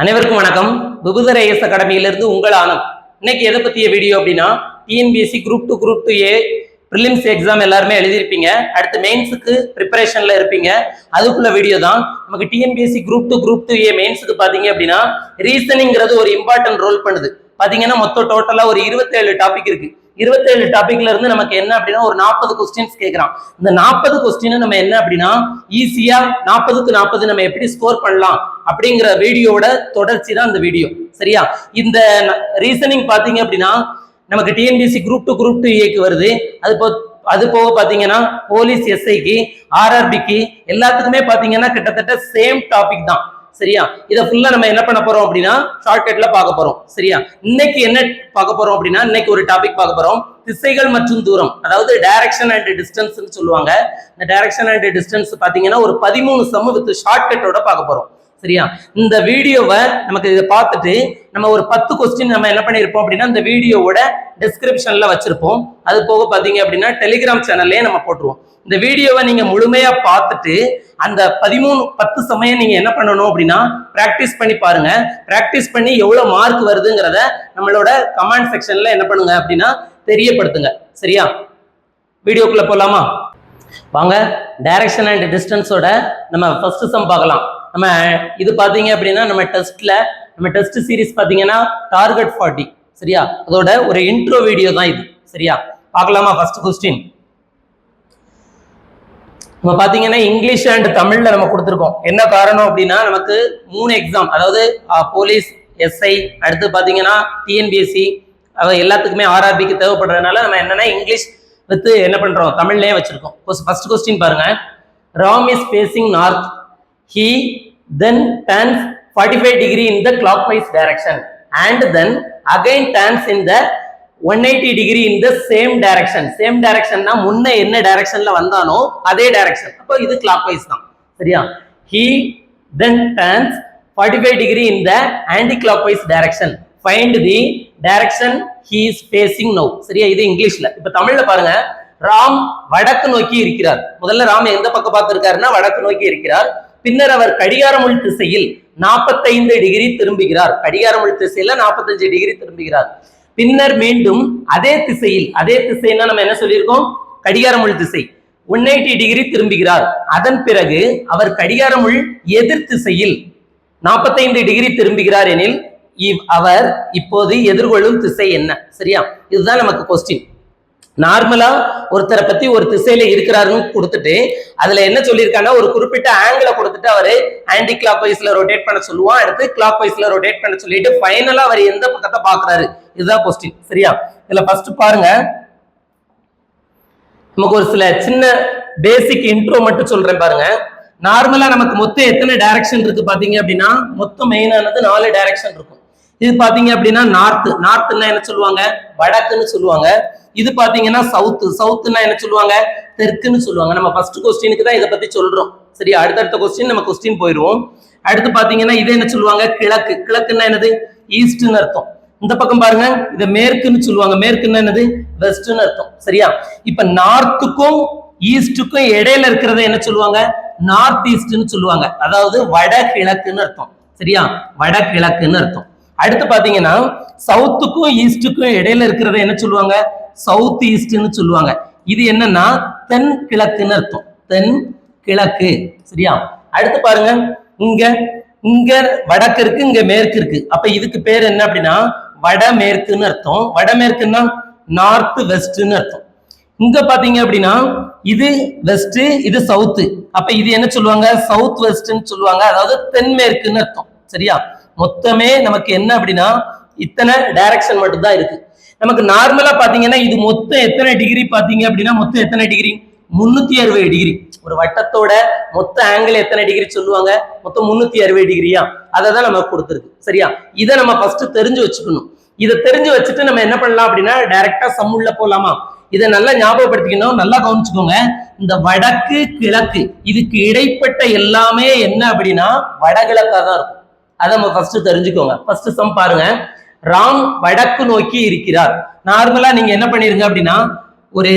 அனைவருக்கும் வணக்கம். விபுதர் ஐஎஸ் அகாடமியிலிருந்து உங்கள் ஆனந்த். இன்னைக்கு எதை பத்திய வீடியோ அப்படின்னா, டிஎன்பிஎஸ்சி குரூப் 2 ஏ ப்ரிலிம்ஸ் எக்ஸாம் எல்லாருமே எழுதிருப்பீங்க. அடுத்து மெயின்ஸுக்கு ப்ரிப்பரேஷன்ல இருப்பீங்க. அதுக்குள்ள வீடியோ தான். நமக்கு டிஎன்பிஎஸ்சி குரூப் 2 ஏ மெயின்ஸுக்கு பாத்தீங்க அப்படின்னா, ரீசனிங்கிறது ஒரு இம்பார்ட்டன்ட் ரோல் பண்ணுது. பாத்தீங்கன்னா மொத்தம் டோட்டலா ஒரு 27 டாபிக் இருக்கு. 27 டாபிக்ல இருந்து நமக்கு என்ன அப்படின்னா ஒரு 40 கொஸ்டின்ஸ் கேட்கறான். இந்த 40 கொஸ்டின் நம்ம என்ன அப்படின்னா ஈஸியா 40க்கு 40 நம்ம எப்படி ஸ்கோர் பண்ணலாம் அப்படிங்கிற வீடியோட தொடர்ச்சி தான் இந்த வீடியோ. சரியா? இந்த ரீசனிங் பாத்தீங்க அப்படின்னா நமக்கு டிஎன்பிஎஸ்சி குரூப் 2 ஏக்கு வருது. அது போக பாத்தீங்கன்னா போலீஸ் எஸ்ஐக்கு, ஆர்ஆர்பிக்கு எல்லாத்துக்குமே பாத்தீங்கன்னா கிட்டத்தட்ட சேம் டாபிக் தான். சரியா? இதை ஃபுல்லா நம்ம என்ன பண்ண போறோம் அப்படின்னா ஷார்ட்கட்ல பார்க்க போறோம். சரியா? இன்னைக்கு என்ன பார்க்க போறோம் அப்படின்னா இன்னைக்கு ஒரு டாபிக் பார்க்க போறோம். திசைகள் மற்றும் தூரம், அதாவது டைரக்ஷன் அண்ட் டிஸ்டன்ஸ் சொல்லுவாங்க. இந்த டைரக்ஷன் அண்ட் டிஸ்டன்ஸ் பாத்தீங்கன்னா ஒரு 13 சம் வித் ஷார்ட்கட்டோட பார்க்க போறோம். சரியா? இந்த வீடியோவை நமக்கு இதை பார்த்துட்டு நம்ம ஒரு 10 கொஸ்டின் நம்ம என்ன பண்ணிருப்போம் அப்படின்னா இந்த வீடியோவோட டிஸ்கிரிப்ஷன்ல வச்சிருப்போம். அது போக பாத்தீங்க அப்படின்னா டெலிகிராம் சேனல்லே நம்ம போட்டுருவோம். இந்த வீடியோவை நீங்க முழுமையா பார்த்துட்டு அந்த 10 சமயம் நீங்க என்ன பண்ணணும் அப்படின்னா பிராக்டிஸ் பண்ணி பாருங்க. பிராக்டிஸ் பண்ணி எவ்வளவு மார்க் வருதுங்கிறத நம்மளோட கமெண்ட் செக்ஷன்ல என்ன பண்ணுங்க அப்படின்னா தெரியப்படுத்துங்க. சரியா? வீடியோக்குள்ள போலாமா? வாங்க, டைரக்ஷன் அண்ட் டிஸ்டன்ஸோட நம்ம ஃபர்ஸ்ட் சம் பார்க்கலாம். நம்ம இது பாத்தீங்க அப்படின்னா நம்ம டெஸ்ட் சீரிஸ் பாத்தீங்கன்னா டார்கெட் 40. சரியா? அதோட ஒரு இன்ட்ரோ வீடியோ தான் இது. சரியா? பார்க்கலாமா? ஃபர்ஸ்ட் கொஸ்டின் நம்ம பாத்தீங்கன்னா இங்கிலீஷ் அண்ட் தமிழ்ல நம்ம கொடுத்துருக்கோம். என்ன காரணம் அப்படின்னா நமக்கு 3 எக்ஸாம், அதாவது போலீஸ், எஸ்ஐ, அடுத்து பாத்தீங்கன்னா டிஎன்பிஎஸ்சி எல்லாத்துக்குமே ஆர்ஆர்பிக்கு தேவைப்படுறதுனால நம்ம என்னன்னா இங்கிலீஷ் வித் என்ன பண்றோம் தமிழ்லயே வச்சிருக்கோம். ஃபர்ஸ்ட் கொஸ்டின் பாருங்க. Ram is facing north. He then turns 45 degree in the clockwise direction and then again turns in the 180 degree in the same direction. Same direction na முன்ன என்ன டைரக்ஷன்ல வந்தானோ அதே டைரக்ஷன். அப்போ இது clockwise தான். சரியா? He then turns 45 degree in the anti-clockwise direction. Find the direction he is facing now. சரியா? இது இங்கிலீஷ்ல. இப்ப தமிழ்ல பாருங்க. ராம் வடக்கு நோக்கி இருக்கிறார். முதல்ல ராம் எந்த பக்கம் பார்த்து இருக்காருன்னா வடக்கு நோக்கி இருக்கிறார். பின்னர் அவர் கடிகாரமுள் திசையில் 45 டிகிரி திரும்புகிறார். கடிகாரமுள் திசையில 45 டிகிரி திரும்புகிறார். பின்னர் மீண்டும் அதே திசைன்னா நம்ம என்ன சொல்லியிருக்கோம்? கடிகாரமுள் திசை 180 டிகிரி திரும்புகிறார். அதன் பிறகு அவர் கடிகாரமுள் எதிர் திசையில் 45 டிகிரி திரும்புகிறார் எனில் அவர் இப்போது எதிர்கொள்ளும் திசை என்ன? சரியா? இதுதான் நமக்கு கொஸ்டின். நார்மலா ஒருத்தரை பத்தி ஒரு திசையில இருக்கிறாருன்னு கொடுத்துட்டு அதுல என்ன சொல்லியிருக்காங்கன்னா ஒரு குறிப்பிட்ட ஆங்கிளை கொடுத்துட்டு அவரு ஆன்டி கிளாக் வைஸ்ல ரொட்டேட் பண்ண சொல்லுவான். அடுத்து கிளாக் வைஸ்ல ரொட்டேட் பண்ண சொல்லிட்டு ஃபைனலா அவர் எந்த பக்கத்தை பாக்குறாரு, இதுதான் கொஸ்டின். சரியா? இதுல ஃபர்ஸ்ட் பாருங்க, நமக்கு ஒரு சில சின்ன பேசிக் இன்ட்ரோ மட்டும் சொல்றேன் பாருங்க. நார்மலா நமக்கு மொத்தம் எத்தனை டைரக்ஷன் இருக்கு பாத்தீங்க அப்படின்னா மொத்தம் மெயினானது 4 டைரக்ஷன் இருக்கும். இது பாத்தீங்க அப்படின்னா நார்த்னா என்ன சொல்லுவாங்க? வடக்குன்னு சொல்லுவாங்க. இது பாத்தீங்கன்னா சவுத்னா என்ன சொல்லுவாங்க? தெற்குன்னு சொல்லுவாங்க. நம்ம ஃபர்ஸ்ட் கொஸ்டினுக்கு தான் இதை பத்தி சொல்றோம். சரியா? அடுத்த கொஸ்டின் நம்ம கொஸ்டின் போயிடுவோம். அடுத்து பாத்தீங்கன்னா இது என்ன சொல்லுவாங்க? கிழக்குன்னா என்னது? ஈஸ்ட்னு அர்த்தம். இந்த பக்கம் பாருங்க, இதை மேற்குன்னு சொல்லுவாங்க. மேற்குன்னா என்னது? வெஸ்ட்னு அர்த்தம். சரியா? இப்ப நார்த்துக்கும் ஈஸ்டுக்கும் இடையில இருக்கிறத என்ன சொல்லுவாங்க? நார்த் ஈஸ்ட்னு சொல்லுவாங்க. அதாவது வடகிழக்குன்னு அர்த்தம். சரியா? வடகிழக்குன்னு அர்த்தம். அடுத்து பாத்தீங்கன்னா சவுத்துக்கும் ஈஸ்டுக்கும் இடையில இருக்கிறத என்ன சொல்லுவாங்க? சவுத் ஈஸ்ட்னு சொல்லுவாங்க. இது என்னன்னா தென் கிழக்குன்னு அர்த்தம். தென் கிழக்கு. சரியா? அடுத்து பாருங்க, இங்க வடக்கு இருக்கு, இங்க மேற்கு இருக்கு. அப்ப இதுக்கு பேர் என்ன அப்படின்னா வடமேற்குன்னு அர்த்தம். வடமேற்குன்னா நார்த் வெஸ்ட்னு அர்த்தம். இங்க பாத்தீங்க அப்படின்னா இது வெஸ்ட், இது சவுத். அப்ப இது என்ன சொல்லுவாங்க? சவுத் வெஸ்ட்னு சொல்லுவாங்க. அதாவது தென்மேற்குன்னு அர்த்தம். சரியா? மொத்தமே நமக்கு என்ன அப்படின்னா இத்தனை டைரக்ஷன் மட்டும் தான் இருக்கு. நமக்கு நார்மலா பாத்தீங்கன்னா இது மொத்தம் எத்தனை டிகிரி பாத்தீங்க அப்படின்னா மொத்தம் எத்தனை டிகிரி? 360 டிகிரி. ஒரு வட்டத்தோட மொத்த ஆங்கிள் எத்தனை டிகிரி சொல்லுவாங்க? மொத்தம் 360 டிகிரியா? அதை தான் நமக்கு கொடுத்துருக்கு. சரியா? இதை நம்ம ஃபர்ஸ்ட் தெரிஞ்சு வச்சுக்கணும். இதை தெரிஞ்சு வச்சுட்டு நம்ம என்ன பண்ணலாம் அப்படின்னா டைரக்டா சம் உள்ள போலாமா? இதை நல்லா ஞாபகப்படுத்திக்கணும், நல்லா கவனிச்சுக்கோங்க. இந்த வடக்கு கிழக்கு இதுக்கு இடைப்பட்ட எல்லாமே என்ன அப்படின்னா வடகிழக்கா தான் இருக்கும். அதை நம்ம ஃபர்ஸ்ட் தெரிஞ்சுக்கோங்க. ஃபர்ஸ்ட் சம் பாருங்க. ராம் வடக்கு நோக்கி இருக்கிறார். நார்மலா நீங்க என்ன பண்ணிருங்க அப்படின்னா ஒரு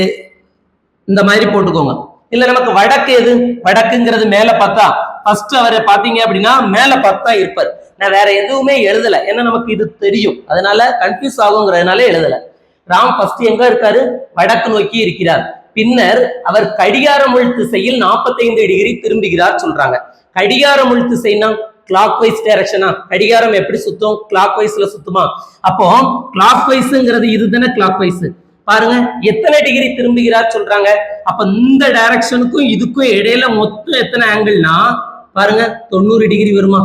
இந்த மாதிரி போட்டுக்கோங்க. இல்ல நமக்கு வடக்கு எது? வடக்குங்கிறது மேல பார்த்தா ஃபர்ஸ்ட் அவரை பாத்தீங்க அப்படின்னா மேல பார்த்தா இருப்பார். நான் வேற எதுவுமே எழுதல, ஏன்னா நமக்கு இது தெரியும், அதனால கன்ஃபியூஸ் ஆகுங்கிறதுனால எழுதல. ராம் ஃபர்ஸ்ட் எங்க இருக்காரு? வடக்கு நோக்கி இருக்கிறார். பின்னர் அவர் கடிகார முள் திசையில் 45 டிகிரி திரும்புகிறார் சொல்றாங்க. கடிகார முள் திசைனா கிளாக் வைஸ் டைரக்ஷனா? கடிகாரம் எப்படி சுத்தும்? கிளாக் வைஸ்ல சுத்துமா? அப்போ கிளாக் வைஸ்ங்கிறது இதுதானே கிளாக் வைஸ். பாருங்க எத்தனை டிகிரி திரும்புகிறார் சொல்றாங்க. அப்ப இந்த டைரக்ஷனுக்கும் இதுக்கும் இடையில மொத்தம் எத்தனை ஆங்கிள்னா பாருங்க 90 டிகிரி வருமா?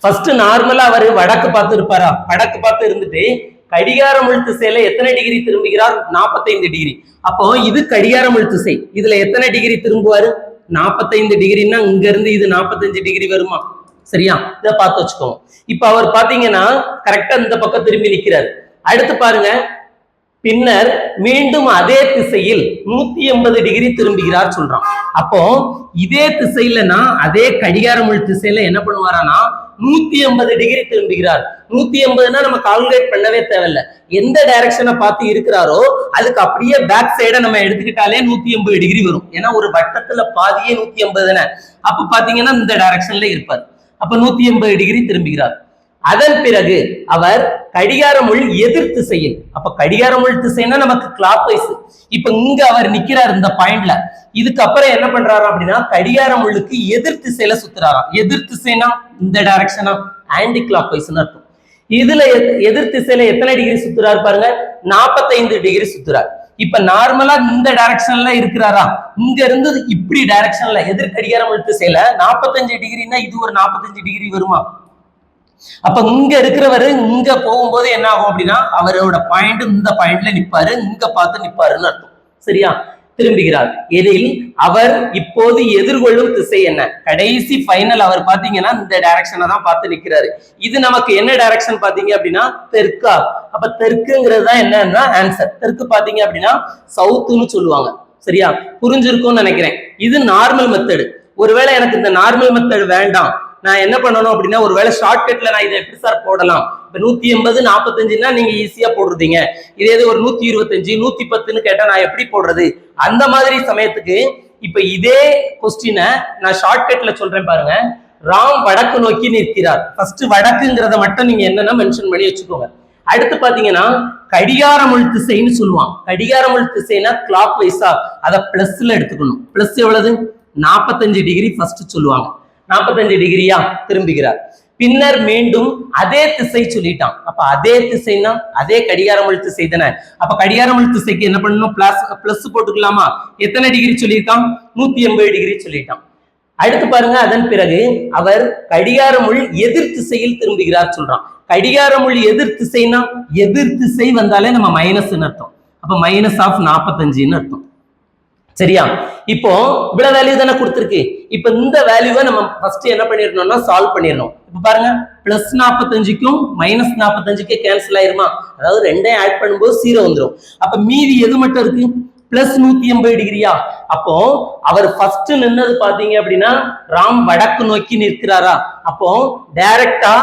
ஃபர்ஸ்ட் நார்மலா அவர் வடக்கு பார்த்து இருப்பாரா? வடக்கு பார்த்து இருந்துட்டு கடிகார முள் திசையில எத்தனை டிகிரி திரும்புகிறார்? 45 டிகிரி. அப்போ இது கடிகார முள் திசை, இதுல எத்தனை டிகிரி திரும்புவாரு? 45 டிகிரின்னா இங்க இருந்து இது 45 டிகிரி வருமா? சரியா? இதை பார்த்து வச்சுக்கோங்க. இப்ப அவர் பாத்தீங்கன்னா கரெக்டா இந்த பக்கம் திரும்பி நிக்கிறார். அடுத்து பாருங்க, பின்னர் மீண்டும் அதே திசையில் 180 டிகிரி திரும்புகிறார் சொல்றான். அப்போ இதே திசையிலனா அதே கடிகார முள் திசையில என்ன பண்ணுவாரானா 180 டிகிரி திரும்புகிறார். 180னா நம்ம கால்குலேட் பண்ணவே தேவையில்லை, எந்த டைரக்ஷனை பார்த்து இருக்கிறாரோ அதுக்கு அப்படியே பேக் சைடை நம்ம எடுத்துக்கிட்டாலே 180 டிகிரி வரும். ஏன்னா ஒரு வட்டத்துல பாதியே 180 தானே. அப்ப பாத்தீங்கன்னா இந்த டைரக்ஷன்ல இருப்பார். அப்ப 180 டிகிரி திரும்புகிறார். அதன் பிறகு அவர் கடிகார முள் எதிர் திசையில், அப்ப கடிகார முள் திசைன்னா நமக்கு கிளாக் வைஸ். இப்ப இங்க அவர் நிக்கிறார் இந்த பாயிண்ட்ல. இதுக்கு அப்புறம் என்ன பண்றாரு அப்படின்னா கடிகார முள்ளுக்கு எதிர் திசையில சுத்துறாராம். எதிர் திசைனா இந்த டைரக்ஷனா? ஆன்டி கிளாக் வைஸ்னு அர்த்தம். இதுல எதிர் திசையில எத்தனை டிகிரி சுத்துறாரு பாருங்க? 45 டிகிரி சுத்துறாரு. இப்ப நார்மலா இந்த டைரக்ஷன்ல இருக்கிறாரா? இங்க இருந்து இப்படி டைரக்ஷன்ல எதிர் கடிகார முள் திசையில 45 டிகிரின்னா இது ஒரு 45 டிகிரி வருமா? அப்ப இங்க இருக்கிறவரு இங்க போகும்போது என்ன ஆகும் அப்படின்னா அவரோட பாயிண்ட் இந்த பாயிண்ட்ல நிப்பாரு, இங்க பார்த்து நிப்பாருன்னு அர்த்தம். சரியா? திரும்புகிறார். எதில் அவர் இப்போது எதிர்கொள்ளும் திசை என்ன? கடைசி ஃபைனல் அவர் பாத்தீங்கன்னா இந்த டைரக்ஷனை தான் பார்த்து நிக்கிறாரு. இது நமக்கு என்ன டைரக்ஷன் பாத்தீங்க அப்படின்னா தெற்கா? அப்ப தெற்குங்கிறது தான் என்னன்னா ஆன்சர். தெற்கு பாத்தீங்க அப்படின்னா சவுத்துன்னு சொல்லுவாங்க. சரியா? புரிஞ்சிருக்கும்னு நினைக்கிறேன். இது நார்மல் மெத்தடு. ஒருவேளை எனக்கு இந்த நார்மல் மெத்தட் வேண்டாம், நான் என்ன பண்ணணும் அப்படின்னா ஒருவேளை ஷார்ட்கட்ல நான் இதை எப்படி சார் போடலாம்? இப்ப 180 45ன்னா நீங்க ஈஸியா போடுறீங்க. இதே இது ஒரு 125 110ன்னு கேட்டா நான் எப்படி போடுறது? அந்த மாதிரி சமயத்துக்கு இப்ப இதே கொஸ்டினை நான் ஷார்ட்கட்ல சொல்றேன் பாருங்க. ராம் வடக்கு நோக்கி நிற்கிறார். ஃபர்ஸ்ட் வடக்குங்கிறத மட்டும் நீங்க என்னன்னா மென்ஷன் பண்ணி வச்சுக்கோங்க. அடுத்து பாத்தீங்கன்னா கடிகார முள் திசைன்னு சொல்லுவான். கடிகார முள் திசைனா கிளாக் வைஸா? அதை பிளஸ்ல எடுத்துக்கணும். பிளஸ் எவ்வளவு? 45 டிகிரி ஃபர்ஸ்ட் சொல்லுவாங்க. 45 டிகிரியா திரும்புகிறார். பின்னர் மீண்டும் அதே திசை சொல்லிட்டான். அப்ப அதே திசைனா அதே கடிகார முள் திசை தானே. அப்ப கடிகார முள் திசைக்கு என்ன பண்ணணும்? பிளஸ் போட்டுக்கலாமா? எத்தனை டிகிரி சொல்லியிருக்கான்? 180 டிகிரி சொல்லிட்டான். அடுத்து பாருங்க, அதன் பிறகு அவர் கடிகார முள் எதிர் திசையில் திரும்புகிறார் சொல்றான். கடிகார முள் எதிர் திசைனா எதிர் திசை வந்தாலே நம்ம மைனஸ்ன்னு அர்த்தம். அப்ப மைனஸ் ஆஃப் 45ன்னு அர்த்தம். சரியா? இப்போ இவ்வளவு வேல்யூ தானே கொடுத்துருக்கு. இப்ப இந்த வேல்யூவை நம்ம ஃபர்ஸ்ட் என்ன பண்ணிடணும்னா சால்வ் பண்ணிடணும். இப்ப பாருங்க, பிளஸ் 45க்கும் மைனஸ் 45க்கு கேன்சல் ஆயிருமா? அதாவது ரெண்டையும் ஆட் பண்ணும்போது 0 வந்துடும். அப்ப மீதி எது மட்டும் இருக்கு? பிளஸ் 180 டிகிரியா? அப்போ அவர் ஃபர்ஸ்ட் நின்னது பாத்தீங்க அப்படின்னா ராம் வடக்கு நோக்கி நிற்கிறாரா? அப்போ டைரக்டா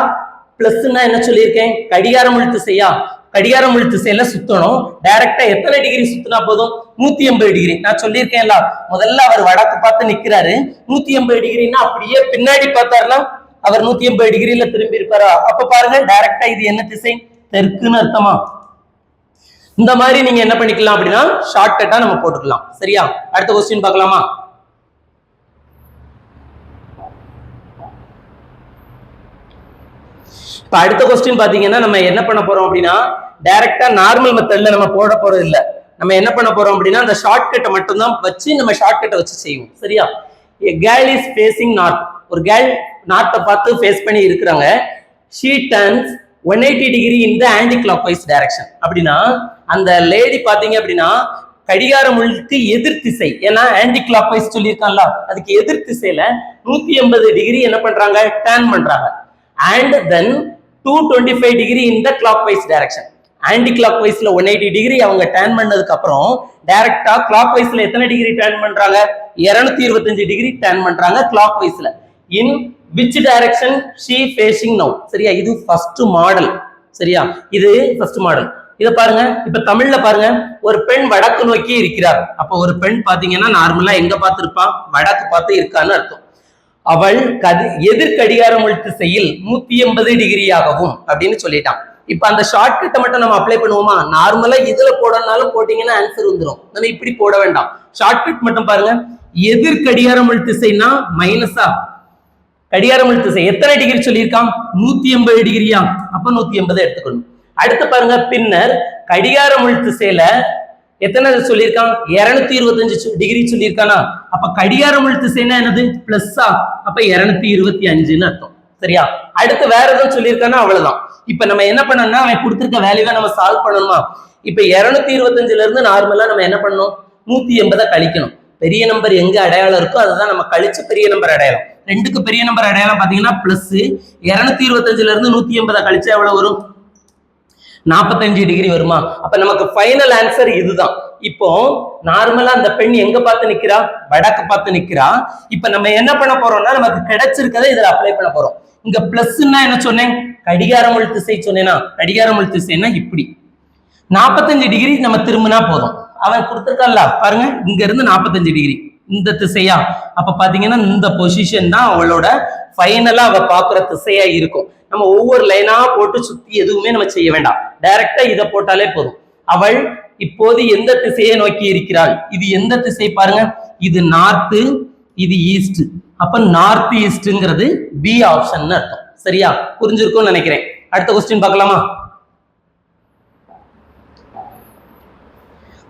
பிளஸ்னா என்ன சொல்லியிருக்கேன்? கடிகார முள் திசையா? கடிகார முள் திசையில சுத்தணும். டைரக்டா எத்தனை டிகிரி சுத்தினா போதும்? 180 டிகிரி. நான் சொல்லியிருக்கேன்ல, முதல்ல அவர் வடக்கு பார்த்து நிக்கிறாரு. 180 டிகிரின்னா அப்படியே பின்னாடி பார்த்தாருன்னா அவர் 180 டிகிரில திரும்பி இருப்பாரா? அப்ப பாருங்க, டைரக்டா இது என்ன திசை? தெற்குன்னு அர்த்தமா? இந்த மாதிரி நீங்க என்ன பண்ணிக்கலாம் அப்படின்னா ஷார்ட்கட்டா நம்ம போட்டுக்கலாம். சரியா? அடுத்த கொஸ்டின் பார்க்கலாமா? இப்ப அடுத்த கொஸ்டின் பாத்தீங்கன்னா நம்ம என்ன பண்ண போறோம் அப்படின்னா டைரக்டா நார்மல் மெத்தட்ல நம்ம போட போறது இல்ல. நம்ம என்ன பண்ண போறோம் அப்படின்னா அந்த ஷார்ட்கட்டை மட்டும் தான் வச்சு நம்ம ஷார்ட்கட்டை வச்சு செய்வோம். சரியா? A girl is facing north. ஒரு கேர்ள் நார்த்தை பார்த்து ஃபேஸ் பண்ணி இருக்கிறாங்க. She turns 180 degree in the anti-clockwise direction. அப்படின்னா அந்த லேடி பாத்தீங்க அப்படின்னா கடிகார முள்ளுக்கு எதிர் திசை, ஏன்னா ஆன்டி கிளாக் வைஸ் சொல்லியிருக்கான்ல, அதுக்கு எதிர் திசையில 180 டிகிரி என்ன பண்றாங்க? டர்ன் பண்றாங்க. And then 225 degree in the clockwise direction. Anti clock வைஸ்ல 180 டிகிரி அவங்க டர்ன் பண்ணதுக்கு அப்புறம் டைரக்டா கிளாக் வைஸ்ல எத்தனை டிகிரி டர்ன் பண்றாங்க? 225 டிகிரி டர்ன் பண்றாங்க கிளாக் வைஸ்ல. In which direction she facing now? சரியா? இது ஃபர்ஸ்ட் மாடல். சரியா? இது ஃபர்ஸ்ட் மாடல். இத பாருங்க, இப்ப தமிழ்ல பாருங்க, ஒரு பெண் வடக்கு நோக்கி இருக்கிறார். அப்ப ஒரு பெண் பாத்தீங்கன்னா நார்மலா எங்க பார்த்து இருப்பா? வடக்கு பார்த்து இருக்கான்னு அர்த்தம். அவள் எதிர் கடிகார முள் திசையில் 180 டிகிரியாகவும் அப்படின்னு சொல்லிட்டான். இப்ப அந்த ஷார்ட்கட்டை மட்டும் நம்ம அப்ளை பண்ணுவோமா? நார்மலா இதுல போடனாலும் போட்டீங்கன்னா ஆன்சர் வந்துடும். நம்ம இப்படி போட வேண்டாம். ஷார்ட்கட் மட்டும் பாருங்க. எதிர் கடிகார முள் திசைனா மைனஸா, கடிகார முள் திசை எத்தனை டிகிரி சொல்லியிருக்கான்? 180 டிகிரியா? அப்ப 180 எடுத்துக்கணும். அடுத்து பாருங்க, பின்னர் கடிகார முள் திசையில எத்தனை சொல்லியிருக்கான்? 225 டிகிரி சொல்லியிருக்கானா? அப்ப கடிகார முள் திசைனா என்னது? பிளஸ்ஸா? அப்ப 225ன்னு அர்த்தம். சரியா? அடுத்து வேற எதுவும் சொல்லியிருக்கானா? அவ்வளவுதான். இப்ப நம்ம என்ன பண்ணணும்னா அவன் கொடுத்திருக்க வேல்யூவை நம்ம சால்வ் பண்ணணுமா? இப்ப 225ல இருந்து நார்மலா நம்ம என்ன பண்ணணும்? 180 கழிக்கணும். பெரிய நம்பர் எங்க அடையாளம் இருக்கோ அதுதான் நம்ம கழிச்ச பெரிய நம்பர் அடையாளம். ரெண்டுக்கு பெரிய நம்பர் அடையாளம் பாத்தீங்கன்னா பிளஸ். 225ல இருந்து 180 கழிச்சா எவ்வளவு வரும்? 45 டிகிரி வருமா? அப்ப நமக்கு ஃபைனல் ஆன்சர் இதுதான். இப்போ நார்மலா அந்த பெண் எங்க பார்த்து நிக்கிறா? வடக்கு பார்த்து நிக்கிறா. இப்ப நம்ம என்ன பண்ண போறோம்னா நமக்கு கிடைச்சிருக்கதை இதுல அப்ளை பண்ண போறோம். இங்க பிளஸ்ன்னா என்ன சொன்னேன்? கடிகார முள் திசை சொன்னேன்னா, கடிகார முள் திசைன்னா இப்படி 45 டிகிரி நம்ம திரும்பினா போதும். அவன் கொடுத்திருக்கல பாருங்க, இங்க இருந்து 45 டிகிரி இந்த திசையா? அப்ப பாத்தீங்கன்னா இந்த பொசிஷன் தான் அவளோட ஃபைனலா அவ பாக்குற திசையா இருக்கும். நம்ம ஒவ்வொரு லைனா போட்டு சுத்தி எதுவுமே நம்ம செய்ய வேண்டாம். டைரக்டா இதை போட்டாலே போதும். அவள் இப்போது எந்த திசையை நோக்கி இருக்கிறாள்? இது எந்த திசை பாருங்க? இது நார்த், இது ஈஸ்ட். அப்ப நார்த் ஈஸ்ட்ங்கிறது பி ஆப்ஷன் அர்த்தம். சரியா? புரிஞ்சிருக்கும்னு நினைக்கிறேன். அடுத்த கொஸ்டின் பார்க்கலாமா?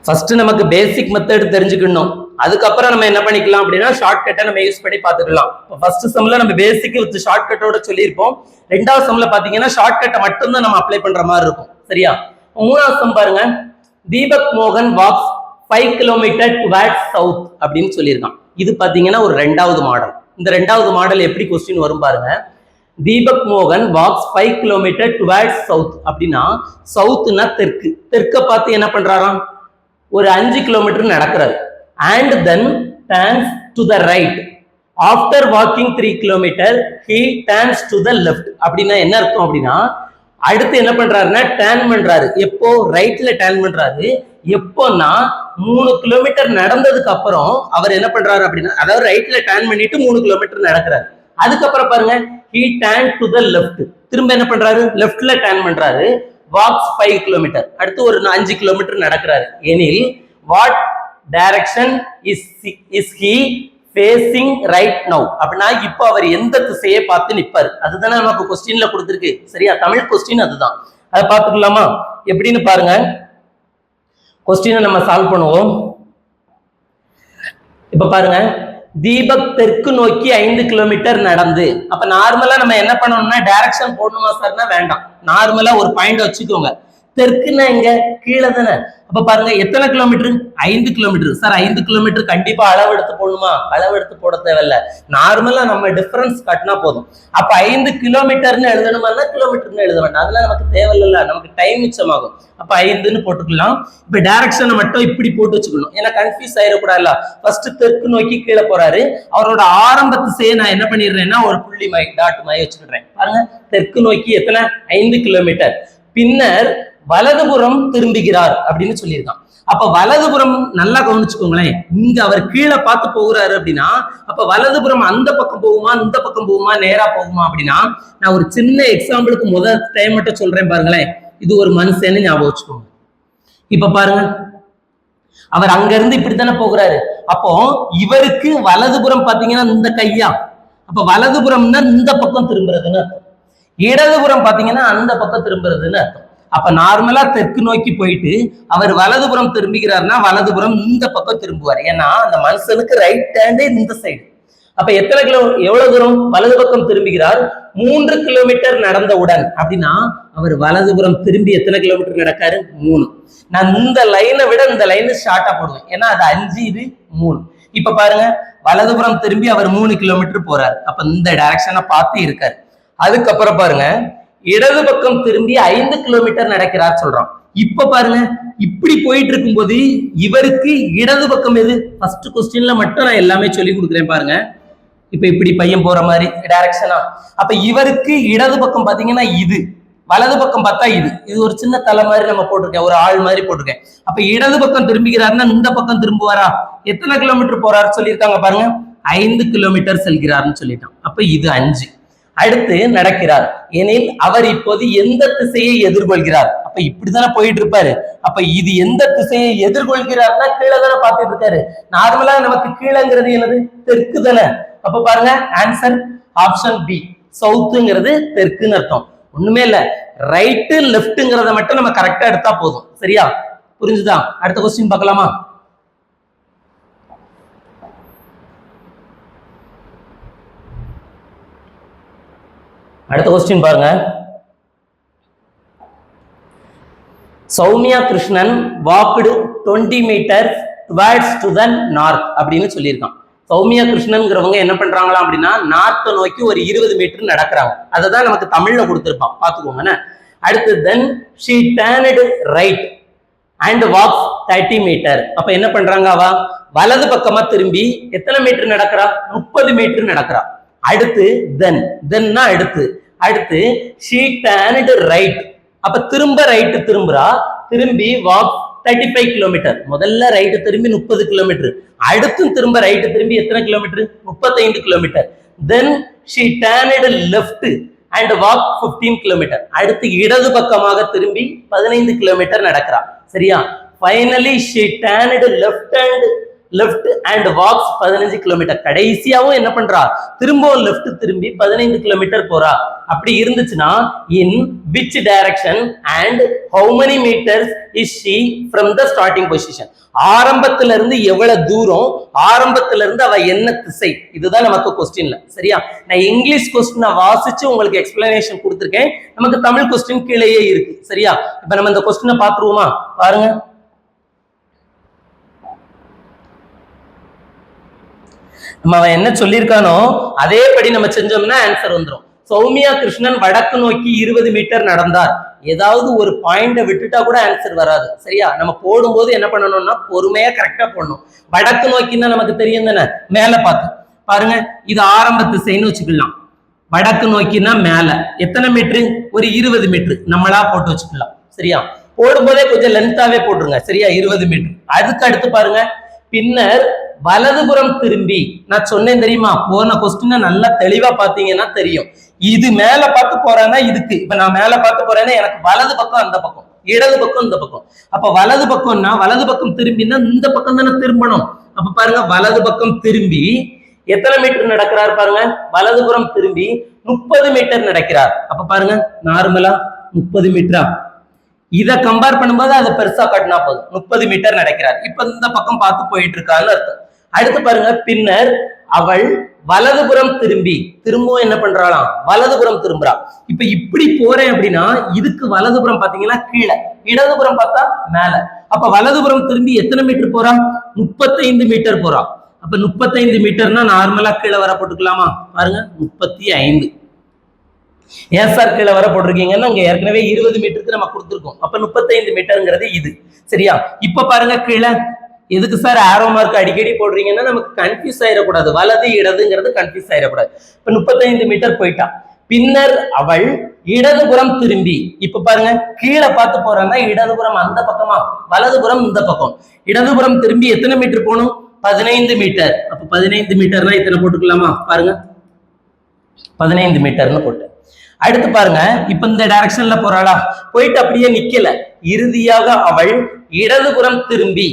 ஃபர்ஸ்ட் நமக்கு பேசிக் மெத்தட் தெரிஞ்சுக்கணும். அதுக்கப்புறம் நம்ம என்ன பண்ணிக்கலாம் அப்படின்னா ஷார்ட்கட்டை நம்ம யூஸ் பண்ணி பார்த்துக்கலாம். ஃபர்ஸ்ட் சம்ல நம்ம பேசிக் வித் ஷார்ட்கட்டோட சொல்லியிருப்போம். ரெண்டாவது சம்ல பாத்தீங்கன்னா ஷார்ட்கட்டை மட்டும்தான் நம்ம அப்ளை பண்ற மாதிரி இருக்கும். சரியா? மூணாவது சம் பாருங்க. தீபக் மோகன் வாக்ஸ் 5 கிலோமீட்டர் டுவர்ட்ஸ் சவுத் அப்படின்னு சொல்லியிருக்கான். இது பாத்தீங்கன்னா ஒரு ரெண்டாவது மாடல். இந்த ரெண்டாவது மாடல் எப்படி கொஸ்டின் வரும் பாருங்க. தீபக் மோகன் வாக்ஸ் 5 கிலோமீட்டர் டுவர்ட்ஸ் சவுத் அப்படின்னா சவுத்னா தெற்கு. தெற்க பார்த்து என்ன பண்றாராம்? ஒரு 5 kilometre நடக்கிறாரு. And then turns to the right. After walking 3 kilometers, he turns to the left. அப்படின்னா என்ன அர்த்தம் அப்படின்னா அடுத்து என்ன பண்றாருன்னா டர்ன் பண்றாரு. எப்போ? ரைட்ல டர்ன் பண்றாரு. எப்போன்னா 3 கிலோமீட்டர் நடந்ததுக்கு அப்புறம் அவர் என்ன பண்றாரு அப்படின்னா, அதாவது ரைட்ல டர்ன் பண்ணிட்டு 3 கிலோமீட்டர் நடக்கிறாரு. அதுக்கப்புறம் பாருங்க, he turned to the left. திரும்ப என்ன பண்றாரு? லெஃப்ட்ல டர்ன் பண்றாரு. walks 5 kilometre. அடுத்து ஒரு 5 கிலோமீட்டர் நடக்கிறாரு. எனில் what direction is he facing right now? அப்படின்னா இப்போ அவர் எந்த திசையை பார்த்து நிப்பாரு? அதுதானே நமக்கு கொஸ்டின்ல கொடுத்திருக்கு. சரியா? தமிழ் கொஸ்டின் அதுதான். அதை பார்த்துக்கலாமா? எப்படின்னு பாருங்க. கொஸ்டினை நம்ம சால்வ் பண்ணுவோம். இப்ப பாருங்க, தீபக் தெற்கு நோக்கி 5 கிலோமீட்டர் நடந்து. அப்ப நார்மலா நம்ம என்ன பண்ணணும்னா டைரக்ஷன் போடணுமா சார்னா வேண்டாம். நார்மலா ஒரு பாயிண்ட் வச்சுக்கோங்க. தெற்குன்னா எங்க? கீழே தானே. அப்ப பாருங்க எத்தனை கிலோமீட்டர்? 5 கிலோமீட்டர். சார் 5 கிலோமீட்டர் கண்டிப்பா அளவு எடுத்து போடணுமா? அளவு எடுத்து போட தேவையில்ல. நார்மலா நம்ம டிஃபரன்ஸ் காட்டினா போதும். அப்ப 5 கிலோமீட்டர்னு எழுதணுமா? கிலோமீட்டர்னு எழுத வேண்டாம். அதெல்லாம் நமக்கு தேவையில்ல. நமக்கு டைம் மிச்சமாகும். அப்ப 5ன்னு போட்டுக்கலாம். இப்ப டைரக்ஷனை மட்டும் இப்படி போட்டு வச்சுக்கணும். ஏன்னா கன்ஃபியூஸ் ஆயிடக்கூடாதுல்ல. ஃபர்ஸ்ட் தெற்கு நோக்கி கீழே போறாரு. அவரோட ஆரம்ப திசையை நான் என்ன பண்ணிடுறேன்னா ஒரு புள்ளி மை டாட் மை வச்சுக்கிறேன். பாருங்க, தெற்கு நோக்கி எத்தனை? 5 கிலோமீட்டர். பின்னர் வலதுபுறம் திரும்புகிறார் அப்படின்னு சொல்லியிருக்கான். அப்ப வலதுபுறம் நல்லா கவனிச்சுக்கோங்களேன். இங்க அவர் கீழே பார்த்து போகிறாரு அப்படின்னா அப்ப வலதுபுறம் அந்த பக்கம் போகுமா, இந்த பக்கம் போகுமா, நேரா போகுமா அப்படின்னா நான் ஒரு சின்ன எக்ஸாம்பிளுக்கு முதல் டைம் மட்டும் சொல்றேன் பாருங்களேன். இது ஒரு மனுஷன்னு ஞாபகம் வச்சுக்கோங்க. இப்ப பாருங்க, அவர் அங்க இருந்து இப்படித்தானே போகிறாரு. அப்போ இவருக்கு வலதுபுறம் பாத்தீங்கன்னா இந்த கையா. அப்ப வலதுபுறம்னா இந்த பக்கம் திரும்புறதுன்னு அர்த்தம். இடதுபுறம் பாத்தீங்கன்னா அந்த பக்கம் திரும்புறதுன்னு அர்த்தம். அப்ப நார்மலா தெற்கு நோக்கி போயிட்டு அவர் வலதுபுறம் திரும்புகிறார்னா வலதுபுறம் இந்த பக்கம் திரும்புவார். ஏன்னா அந்த மனுஷனுக்கு ரைட் ஹேண்டே இந்த சைடு. அப்ப எவ்வளவு தூரம் வலது பக்கம் திரும்புகிறார்? 3 கிலோமீட்டர் நடந்தவுடன் அப்படின்னா அவர் வலதுபுறம் திரும்பி எத்தனை கிலோமீட்டர் நடக்காரு? 3. நான் இந்த லைனை விட இந்த லைன் ஷார்ட்டா போடுவேன். ஏன்னா அது 5, இது 3. இப்ப பாருங்க, வலதுபுறம் திரும்பி அவர் 3 கிலோமீட்டர் போறாரு. அப்ப இந்த டைரக்ஷனை பார்த்து இருக்காரு. அதுக்கப்புறம் பாருங்க, இடது பக்கம் திரும்பி 5 கிலோமீட்டர் நடக்கிறார் சொல்றான். இப்ப பாருங்க, இப்படி போயிட்டு இருக்கும்போது இவருக்கு இடது பக்கம் எது? ஃபர்ஸ்ட் கொஸ்டின்ல மட்டும் நான் எல்லாமே சொல்லி கொடுக்குறேன் பாருங்க. இப்ப இப்படி பையன் போற மாதிரி டைரக்ஷனா. அப்ப இவருக்கு இடது பக்கம் பாத்தீங்கன்னா இது, வலது பக்கம் பார்த்தா இது. இது ஒரு சின்ன தலை மாதிரி நம்ம போட்டிருக்கேன், ஒரு ஆள் மாதிரி போட்டிருக்கேன். அப்ப இடது பக்கம் திரும்புகிறாருன்னா இந்த பக்கம் திரும்புவாரா? எத்தனை கிலோமீட்டர் போறாரு சொல்லியிருக்காங்க பாருங்க. 5 கிலோமீட்டர் செல்கிறார்னு சொல்லிட்டான். அப்ப இது 5. அடுத்து நடக்கிறார் எனில் அவர் இப்போது எந்த திசையை எதிர்கொள்கிறார்? அப்ப இப்படித்தானே போயிட்டு இருப்பாரு. அப்ப இது எந்த திசையை எதிர்கொள்கிறார்னா கீழே தானே பார்த்துட்டு இருக்காரு. நார்மலா நமக்கு கீழங்கிறது என்னது? தெற்கு தானே. அப்ப பாருங்க ஆன்சர் ஆப்ஷன் பி, சவுத்துங்கிறது தெற்குன்னு அர்த்தம். ஒண்ணுமே இல்ல, ரைட்டு லெப்ட்ங்கிறத மட்டும் நம்ம கரெக்டா எடுத்தா போதும். சரியா? புரிஞ்சுதா? அடுத்த கொஸ்டின் பார்க்கலாமா? அடுத்த கொஸ்டின் பாருங்க. Soumya Krishnan walked 20 meters towards to the north அப்படின்னு சொல்லியிருக்கான். சௌமியா கிருஷ்ணன்ங்கிறவங்க என்ன பண்றாங்களா அப்படின்னா நார்த்தை நோக்கி ஒரு 20 மீட்டர் நடக்கிறாங்க. அதை தான் நமக்கு தமிழ்ல கொடுத்துருப்பான், பாத்துக்கோங்க. அடுத்து தென் she turned right and walks 30 meter. அப்ப என்ன பண்றாங்க? அவ வலது பக்கமா திரும்பி எத்தனை மீட்டர் நடக்கிறா? 30 மீட்டர் நடக்கிறா. அடுத்து தென்னா அடுத்து she turned right. அப்ப திரும்ப ரைட் திரும்புறா, திரும்பி walk 35 கிலோமீட்டர். முதல்ல ரைட் திரும்பி 30 கிலோமீட்டர், அடுத்து திரும்ப ரைட் திரும்பி எத்தனை kilometre? 35 kilometre. then she turned left and walk 15 kilometre. அடுத்து இடது பக்கமாக திரும்பி 15 கிலோமீட்டர் நடக்கிறா. சரியா? finally she turned left and walks 15 kilometre. கடைசியாவும் என்ன பண்றா? திரும்பவும் லெஃப்ட் திரும்பி 15 கிலோமீட்டர் போறா. அப்படி இருந்துச்சுன்னா in which direction and how many meters is she from the starting position? ஆரம்பத்துல இருந்து எவ்வளவு தூரம், ஆரம்பத்துல இருந்து அவ என்ன திசை, இதுதான் நமக்கு கொஸ்டின்ல. சரியா? நான் இங்கிலீஷ் கொஸ்டினை வாசிச்சு உங்களுக்கு எக்ஸ்பிளனேஷன் கொடுத்துருக்கேன். நமக்கு தமிழ் கொஸ்டின் கீழேயே இருக்கு. சரியா? இப்ப நம்ம இந்த கொஸ்டினை பாத்துருவோமா? பாருங்க. நம்ம அவன் என்ன சொல்லியிருக்கானோ அதேபடி நம்ம செஞ்சோம்னா ஆன்சர் வந்துடும். சௌமியா கிருஷ்ணன் வடக்கு நோக்கி 20 மீட்டர் நடந்தார். ஏதாவது ஒரு பாயிண்ட விட்டுட்டா கூட ஆன்சர் வராது. சரியா? நம்ம போடும்போது என்ன பண்ணணும்னா பொறுமையா கரெக்டா போடணும். வடக்கு நோக்கின்னா நமக்கு தெரியும் தானே, மேல பார்த்து பாருங்க. இது ஆரம்ப திசைன்னு வச்சுக்கலாம். வடக்கு நோக்கினா மேல எத்தனை மீட்டரு? ஒரு 20 மீட்டர் நம்மளா போட்டு வச்சுக்கலாம். சரியா? போடும்போதே கொஞ்சம் லென்த்தாவே போட்டுருங்க. சரியா? 20 மீட்டர். அதுக்கு அடுத்து பாருங்க, பின்னர் வலதுபுறம் திரும்பி, நான் சொன்னேன் தெரியுமா, போன கொஸ்டினை நல்லா தெளிவா பாத்தீங்கன்னா தெரியும். இது மேல பார்த்து போறேன்னா இதுக்கு, இப்ப நான் மேல பார்த்து போறேன்னா எனக்கு வலது பக்கம் அந்த பக்கம், இடது பக்கம் இந்த பக்கம். அப்ப வலது பக்கம்னா வலது பக்கம் திரும்பினா இந்த பக்கம் தானே திரும்பணும். அப்ப பாருங்க, வலது பக்கம் திரும்பி எத்தனை மீட்டர் நடக்கிறார் பாருங்க. வலதுபுறம் திரும்பி 30 மீட்டர் நடக்கிறார். அப்ப பாருங்க, நார்மலா 30 மீட்டரா? இத கம்பேர் பண்ணும்போது அதை பெருசா கட்டினா போதும். 30 மீட்டர் நடக்கிறார். இப்ப இந்த பக்கம் பார்த்து போயிட்டு இருக்கான்னு அர்த்தம். அடுத்து பாருங்க, பின்னர் அவள் வலதுபுறம் திரும்பி, திரும்பவும் என்ன பண்றாளாம்? வலதுபுறம் திரும்புறா. இப்ப இப்படி போறேன் அப்படின்னா இதுக்கு வலதுபுறம் பாத்தீங்கன்னா கீழே, இடதுபுறம் பார்த்தா மேல. அப்ப வலதுபுறம் திரும்பி எத்தனை மீட்டர் போறா? 35 மீட்டர் போறா. அப்ப 35 மீட்டர்னா நார்மலா கீழே வர போட்டுக்கலாமா? பாருங்க, 35. ஏன் சார் கீழே வர போட்டிருக்கீங்கன்னா இங்க ஏற்கனவே 20 மீட்டருக்கு நம்ம கொடுத்துருக்கோம். அப்ப 35 மீட்டருங்கிறது இது. சரியா? இப்ப பாருங்க கீழே எதுக்கு சார் ஆரோ மார்க் அடிக்கடி போடுறீங்கன்னா நமக்கு கன்ஃபியூஸ் ஆயிடக்கூடாது. வலது இடதுங்கிறது கன்ஃபியூஸ் ஆயிடக்கூடாது. இப்ப 35 மீட்டர் போயிட்டா. பின்னர் அவள் இடதுபுறம் திரும்பி, இப்ப பாருங்க கீழே பார்த்து போறான்னா இடதுபுறம் அந்த பக்கமா, வலதுபுறம் இந்த பக்கம். இடதுபுறம் திரும்பி எத்தனை மீட்டர் போகணும்? 15 மீட்டர். அப்ப 15 மீட்டர்னா இத்தனை போட்டுக்கலாமா? பாருங்க, 15 மீட்டர்னு போட்டு. அடுத்து பாருங்க, இப்ப இந்த டைரக்ஷன்ல போறாளா? போயிட்டு அப்படியே நிக்கல. இறுதியாக அவள் இடதுபுறம் திரும்பி,